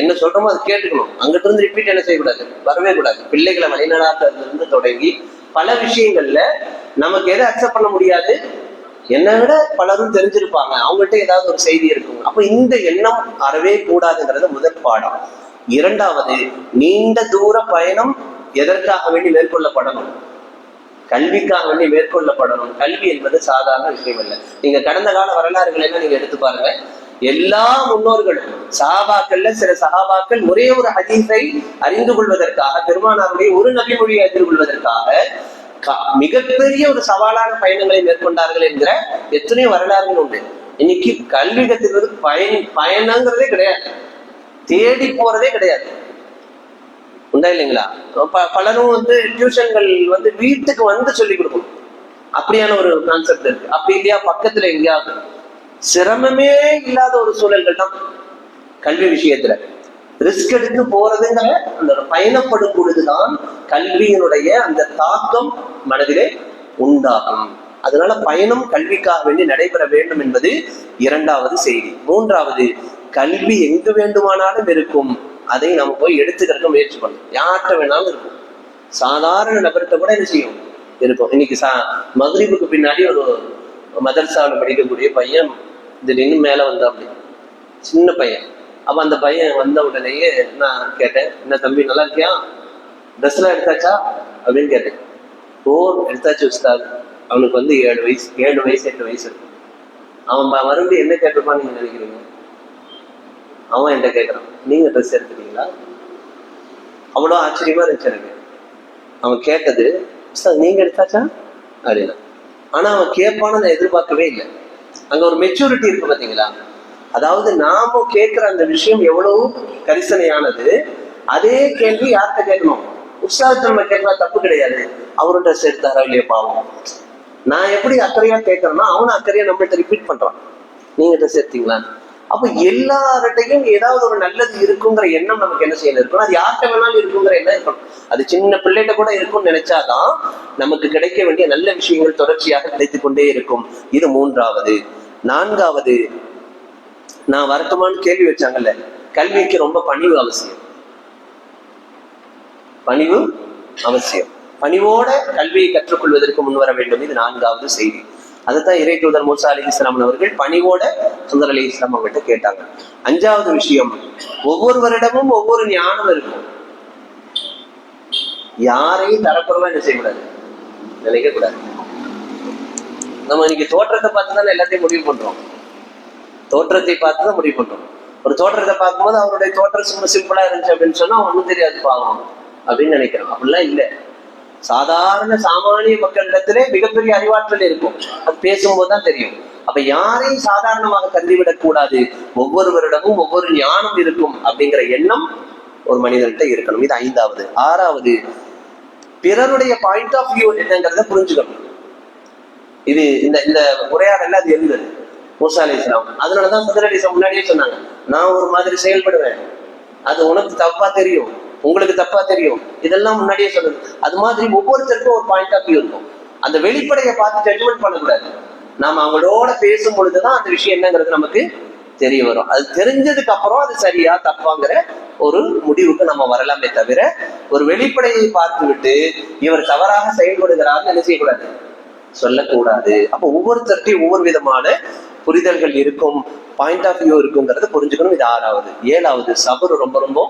என்ன சொல்றோமோ அது கேட்டுக்கணும். அங்கிட்ட இருந்து ரிப்பீட் என்ன செய்யக்கூடாது, வரவே கூடாது. பிள்ளைகளை வழிநடாத்துறதுல இருந்து தொடங்கி பல விஷயங்கள்ல நமக்கு எதை அக்செப்ட் பண்ண முடியாது, என்னை விட பலரும் தெரிஞ்சிருப்பாங்க, அவங்கள்ட்ட ஏதாவது ஒரு செய்தி இருக்கும். அப்ப இந்த எண்ணம் அறவே கூடாதுங்கிறது முதல் பாடம். இரண்டாவது, நீண்ட தூர பயணம் எதற்காக வேண்டி மேற்கொள்ளப்படணும்? கல்விக்காக வேண்டி மேற்கொள்ளப்படணும். கல்வி என்பது சாதாரண விஷயம் இல்லை. நீங்க கடந்த கால வரலாறுகள் எல்லாம் நீங்க எடுத்து பாருங்க. எல்லா முன்னோர்களும் சஹாபாக்கள்ல சில சஹாபாக்கள் ஒரே ஒரு ஹதீஸை அறிந்து கொள்வதற்காக, பெருமானாருடைய ஒரு நபிமொழியை அறிந்து கொள்வதற்காக மிகப்பெரிய ஒரு சவாலான பயணங்களை மேற்கொண்டார்கள் என்கிற எத்தனையோ வரலாறுகள் உண்டு. இன்னைக்கு கல்வி கத்துக்கிறது பயணங்கிறதே கிடையாது, தேடி போறதே கிடையாது. உண்டா இல்லைங்களா? பலரும் டியூஷன்கள் வீட்டுக்கு வந்து சொல்லி கொடுக்கணும், அப்படியான ஒரு கான்செப்ட் இருக்கு. அப்படி இல்லையா பக்கத்துல எங்கேயாவது சிரமமே இல்லாத ஒரு சூழல்கள் தான் கல்வி விஷயத்துல. ரிஸ்க் எடுத்து போறதுங்கிற அந்த பயணப்படும் பொழுதுதான் கல்வியினுடைய அந்த தாக்கம் மனதிலே உண்டாகும். அதனால பயணம் கல்விக்காக வேண்டி நடைபெற வேண்டும் என்பது இரண்டாவது செய்தி. மூன்றாவது, கல்வி எங்கு வேண்டுமானாலும் இருக்கும், அதை நம்ம போய் எடுத்துக்கிறதுக்கு முயற்சி பண்ணணும். யார்கிட்ட வேணாலும் இருக்கும், சாதாரண நபர்கிட்ட கூட என்ன செய்யும் இருக்கும். இன்னைக்கு மக்ரிபுக்கு பின்னாடி ஒரு மதர்சாவில் படிக்கக்கூடிய பையன் திடீர்னு மேல வந்தா, அப்படி சின்ன பையன். அப்ப அந்த பையன் வந்த உடனேயே நான் கேட்டேன், என்ன தம்பி நல்லா இருக்கியா, ட்ரெஸ் எல்லாம் எடுத்தாச்சா அப்படின்னு கேட்டேன். ஓ எடுத்தாச்சு உஸ்தாத். அவனுக்கு 7 வயசு 8 வயசு இருக்கும். அவன் மறுபடியும் என்ன கேட்டிருப்பான்னு நீங்க நினைக்கிறீங்க? அவன் என்கிட்ட கேட்கறான், நீங்க ட்ரெஸ் எடுத்துட்டீங்களா? அவ்வளோ ஆச்சரியமா இருந்துச்சு எனக்கு. அவன் கேட்டது, உஸ்தாத் நீங்க எடுத்தாச்சா அப்படின்னா. ஆனா அவன் கேட்பான்னு நான் எதிர்பார்க்கவே இல்லை. அங்க ஒரு மெச்சூரிட்டி இருக்கு பாத்தீங்களா? அதாவது நாம கேட்கிற அந்த விஷயம் எவ்வளவு கரிசனையானது. அதே கேள்வி யார்கிட்ட கேட்கணும்? உற்சாகத்தை நம்ம கேட்கலாம், தப்பு கிடையாது. அவரும் ட்ரெஸ் எடுத்தாரா இல்லையா பாவம். நான் எப்படி அக்கறையா கேட்கறேன்னா அவனும் அக்கறையா நம்மள்ட்ட ரிப்பீட் பண்றான், நீங்க ட்ரெஸ் எடுத்தீங்களா? அப்ப எல்லார்ட்டையும் ஏதாவது ஒரு நல்லது இருக்குங்கிற எண்ணம் நமக்கு என்ன செய்யணும் இருக்கணும். அது யார்கிட்ட வேணாலும் இருக்குங்கிற எண்ணம் இருக்கணும். அது சின்ன பிள்ளைகிட்ட கூட இருக்கும்னு நினைச்சாதான் நமக்கு கிடைக்க வேண்டிய நல்ல விஷயங்கள் தொடர்ச்சியாக கிடைத்து கொண்டே இருக்கும். இது மூன்றாவது. நான்காவது, நான் வரட்டுமான்னு கேள்வி வச்சாங்கல்ல, கல்விக்கு ரொம்ப பணிவு அவசியம். பணிவு அவசியம். பணிவோட கல்வியை கற்றுக்கொள்வதற்கு முன்வர வேண்டும். இது நான்காவது செய்தி. அதுதான் இறை தூதர் மூசா அலைஹிஸ்ஸலாம் அவர்கள் பணிவோட சுந்தர் அலைஹிஸ்ஸலாம் அவங்கள்ட்ட கேட்டாங்க. அஞ்சாவது விஷயம், ஒவ்வொருவரிடமும் ஒவ்வொரு ஞானம் இருக்கும். யாரையும் தரக்குறவா என்ன செய்யக்கூடாது, நினைக்க கூடாது. நம்ம இன்னைக்கு தோற்றத்தை பார்த்துதான் எல்லாத்தையும் முடிவு பண்றோம். தோற்றத்தை பார்த்துதான் முடிவு பண்றோம். ஒரு தோற்றத்தை பார்க்கும்போது அவருடைய தோற்றம் சும்மா சிம்பிளா இருந்துச்சு அப்படின்னு சொன்னா ஒன்றும் தெரியாது பாவம் அப்படின்னு நினைக்கிறோம். அப்படிலாம் இல்லை. சாதாரண சாமானிய மக்களிடத்திலே மிகப்பெரிய அறிவாற்றல் இருக்கும். அது பேசும்போதுதான் தெரியும். அப்ப யாரையும் சாதாரணமாக கருதிவிடக் கூடாது. ஒவ்வொருவரிடமும் ஒவ்வொரு ஞானம் இருக்கும் அப்படிங்கிற எண்ணம் ஒரு மனிதன்கிட்ட இருக்கணும். இது ஐந்தாவது. ஆறாவது, பிறருடைய பாயிண்ட் ஆஃப் வியூ என்னங்கிறத புரிஞ்சுக்கணும். இது இந்த உரையாடல அது இருந்தது மூசா அலைஹிஸ்ஸலாம். அதனாலதான் சுந்தர் அலைஹிஸ்ஸலாம் முன்னாடியே சொன்னாங்க, நான் ஒரு மாதிரி செயல்படுவேன், அது உனக்கு தப்பா தெரியும், உங்களுக்கு தப்பா தெரியும், இதெல்லாம் முன்னாடியே சொல்லுது. அது மாதிரி ஒவ்வொருத்தருக்கும் ஒரு பாயிண்ட் ஆஃப் வியூ இருக்கும். அந்த வெளிப்படையை பார்த்து ஜட்ஜ்மெண்ட் பண்ணக்கூடாது. நாம அவங்களோட பேசும் பொழுதுதான் அந்த விஷயம் என்னங்கிறது நமக்கு தெரிய வரும். அது தெரிஞ்சதுக்கு அப்புறம் அது சரியா தப்பாங்கிற ஒரு முடிவுக்கு நம்ம வரலாமே தவிர ஒரு வெளிப்படையை பார்த்து விட்டு இவர் தவறாக செயல்படுகிறார்னு என்ன செய்யக்கூடாது, சொல்லக்கூடாது. அப்ப ஒவ்வொருத்தருக்கும் ஒவ்வொரு விதமான புரிதல்கள் இருக்கும், பாயிண்ட் ஆஃப் வியூ இருக்குங்கிறத புரிஞ்சுக்கணும். இது ஆறாவது. ஏழாவது, சபர் ரொம்ப ரொம்ப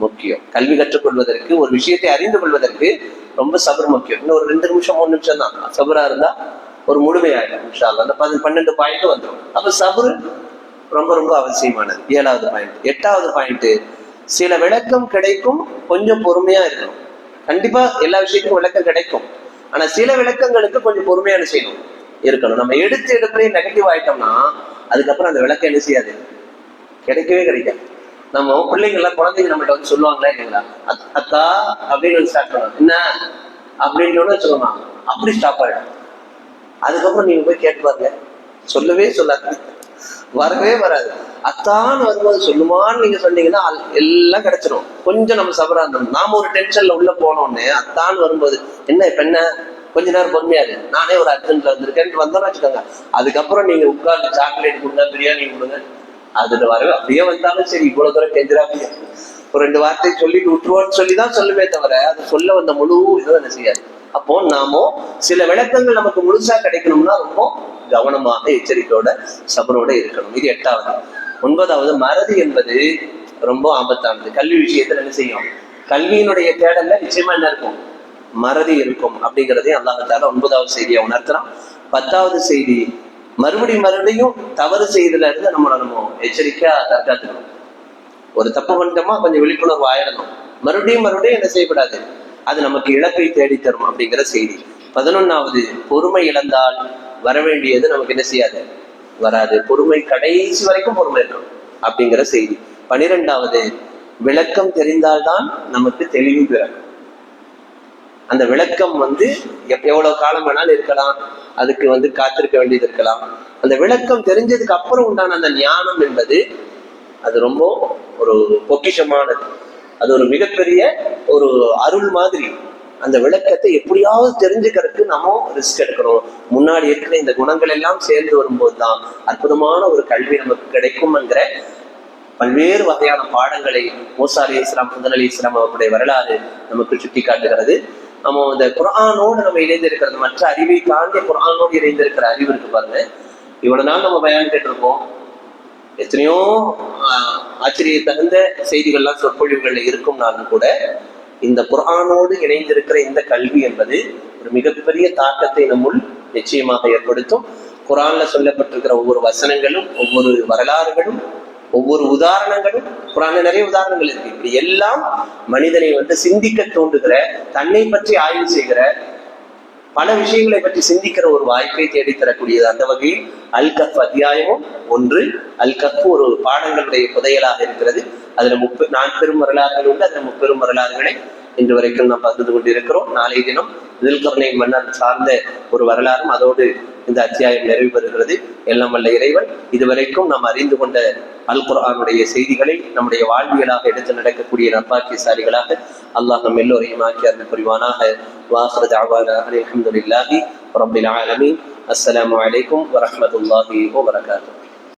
முக்கியம். கல்வி கற்றுக்கொள்வதற்கு, ஒரு விஷயத்தை அறிந்து கொள்வதற்கு ரொம்ப சபர் முக்கியம். இன்னும் ஒரு 2 நிமிஷம் 3 நிமிஷம் தான் சபரா இருந்தா ஒரு முழுமையாயிடும் இன்ஷா அல்லாஹ். அந்த 12 பாயிண்ட் வந்துடும். அப்ப சபர் ரொம்ப ரொம்ப அவசியமானது. 7வது பாயிண்ட். 8வது பாயிண்ட், சில விளக்கம் கிடைக்கும், கொஞ்சம் பொறுமையா இருக்கணும். கண்டிப்பா எல்லா விஷயத்துக்கும் விளக்கம் கிடைக்கும். ஆனா சில விளக்கங்களுக்கு கொஞ்சம் பொறுமையான செய்யணும் இருக்கணும். நம்ம எடுப்புலயே நெகட்டிவ் ஆயிட்டோம்னா அதுக்கப்புறம் அந்த விளக்கம் என்ன செய்யாது, கிடைக்கவே கிடைக்காது. நம்ம பிள்ளைங்க எல்லாம் குழந்தைங்க நம்மகிட்ட வந்து சொல்லுவாங்களா இல்லைங்களா, அக்கா அப்படின்னு ஸ்டார்ட் பண்ணுவோம், என்ன அப்படின்னு வச்சுக்கோங்க, அப்படி ஸ்டாப் ஆயிடும். அதுக்கப்புறம் நீங்க போய் கேட்டு பாருங்க, சொல்லவே சொல்லாது, வரவே வராது. அத்தான்னு வரும்போது சொல்லுமான்னு நீங்க சொன்னீங்கன்னா எல்லாம் கிடைச்சிடும். கொஞ்சம் நம்ம சபரா இருந்தோம், நாம ஒரு டென்ஷன்ல உள்ள போனோடனே அத்தான்னு வரும்போது என்ன இப்ப என்ன கொஞ்ச நேரம் பொறுமையாது, நானே ஒரு அர்ஜென்ட்ல வந்திருக்கேன் வந்தோம்னு வச்சுக்கோங்க. அதுக்கப்புறம் நீங்க உட்கார்ந்து சாக்லேட் கொடுங்க, பிரியாணி கொடுங்க, அதுல வரவே அப்படியே வந்தாலும் சரி இவ்வளவு தூரம் கெஞ்சிரா ஒரு 2 வார்த்தை சொல்லிட்டு விட்டுருவோன்னு சொல்லிதான் சொல்லுமே தவிர அது சொல்ல வந்த முழு இதுவும் என்ன செய்யாது. அப்போ நாமோ சில விளக்கங்கள் நமக்கு முழுசா கிடைக்கணும்னா ரொம்ப கவனமாக எச்சரிக்கையோட சபரோட இருக்கணும். இது 8வது. 9வது, மறதி என்பது ரொம்ப ஆபத்தானது. கல்வி விஷயத்துல என்ன செய்யும், கல்வியினுடைய தேடல்ல நிச்சயமா என்ன இருக்கும், மறதி இருக்கும் அப்படிங்கிறதே அல்லாஹ் தஆலா 9வது செய்தியை உணர்த்துறான். 10வது செய்தி, மறுபடியும் தவறு செய்ததுல இருந்து நம்ம எச்சரிக்கையா தற்காத்துக்கணும். ஒரு தப்பு பண்ணிட்டோமா கொஞ்சம் விழிப்புணர்வு ஆயிடணும். மறுபடியும் என்ன செய்யக்கூடாது, அது நமக்கு இழப்பை தேடித்தரும் அப்படிங்கிற செய்தி. 11வது, பொறுமை இழந்தால் வரவேண்டியது நமக்கு என்ன செய்யாது, வராது. பொறுமை கடைசி வரைக்கும் பொறுமை இருக்கணும் அப்படிங்கிற செய்தி. 12வது, விளக்கம் தெரிந்தால்தான் நமக்கு தெளிவு பிறக்கும். அந்த விளக்கம் எவ்வளவு காலம் வேணாலும் இருக்கலாம், அதுக்கு காத்திருக்க வேண்டியது இருக்கலாம். அந்த விளக்கம் தெரிஞ்சதுக்கு அப்புறம் உண்டான அந்த ஞானம் என்பது அது ரொம்ப ஒரு பொக்கிஷமானது. அது ஒரு மிகப்பெரிய ஒரு அருள் மாதிரி. அந்த விளக்கத்தை எப்படியாவது தெரிஞ்சுக்கிறதுக்கு நம்ம ரிஸ்க் எடுக்கணும். முன்னாடி இருக்கிற இந்த குணங்கள் எல்லாம் சேர்ந்து வரும்போதுதான் அற்புதமான ஒரு கல்வி நமக்கு கிடைக்கும் என்கிற பல்வேறு வகையான பாடங்களை மூசா அலைஹிஸ்ஸலாம், ஹுதர் அலைஹிஸ்ஸலாம் அவருடைய வரலாறு நமக்கு சுட்டி காட்டுகிறது. நம்ம இந்த குர்ஆனோடு நம்ம இணைந்திருக்கிறது, மற்ற அறிவை தாண்டி குர்ஆனோடு இணைந்திருக்கிற அறிவு இருக்கு பாருங்க. இவ்வளவு நாள் நம்ம பயான் கேட்டிருப்போம், எத்தனையோ ஆச்சரிய தகுந்த செய்திகள்லாம் சொற்பொழிவுகள்ல இருக்கும்னாலும் கூட இந்த குர்ஆனோடு இணைந்திருக்கிற இந்த கல்வி என்பது ஒரு மிகப்பெரிய தாக்கத்தை நம்முள் நிச்சயமாக ஏற்படுத்தும். குர்ஆன்ல சொல்லப்பட்டிருக்கிற ஒவ்வொரு வசனங்களும், ஒவ்வொரு வரலாறுகளும், ஒவ்வொரு உதாரணங்களும், குர்ஆன்ல நிறைய உதாரணங்கள் இருக்கு. இப்படி எல்லாம் மனிதனை சிந்திக்க தூண்டுகிற, தன்னை பற்றி ஆய்வு செய்கிற, பல விஷயங்களை பற்றி சிந்திக்கிற ஒரு வாய்ப்பை தேடித்தரக்கூடியது. அந்த வகையில் அல் கஃப் அத்தியாயமும் 1. அல் கஃப் ஒரு பாடங்களுடைய புதையலாக இருக்கிறது. அதுல 4 பெரும் வரலாறுகள் உண்டு. அதுல 3 பெரும் வரலாறுகளை இன்று வரைக்கும் நாம் பகிர்ந்து கொண்டிருக்கிறோம். நாளைய தினம் துல்கர்னைன் மன்னர் சார்ந்த ஒரு வரலாறும் அதோடு இந்த அத்தியாயம் நிறைவு பெறுகிறது. எல்லாம் வல்ல இறைவன் இதுவரைக்கும் நாம் அறிந்து கொண்ட அல் குர்ஆனுடைய செய்திகளை நம்முடைய வாழ்வியலாக எடுத்து நடக்கக்கூடிய நற்பாக்கியசாலிகளாக அல்லாஹ் நம் எல்லோரையும் ஆக்கி அருள் புரிவானாக. வாஹிரு தஅவானா அல்ஹம்துலில்லாஹி ரப்பில் ஆலமீன். அஸ்ஸலாமு அலைக்கும் வரஹ்மத்துல்லாஹி வபரகாத்துஹு.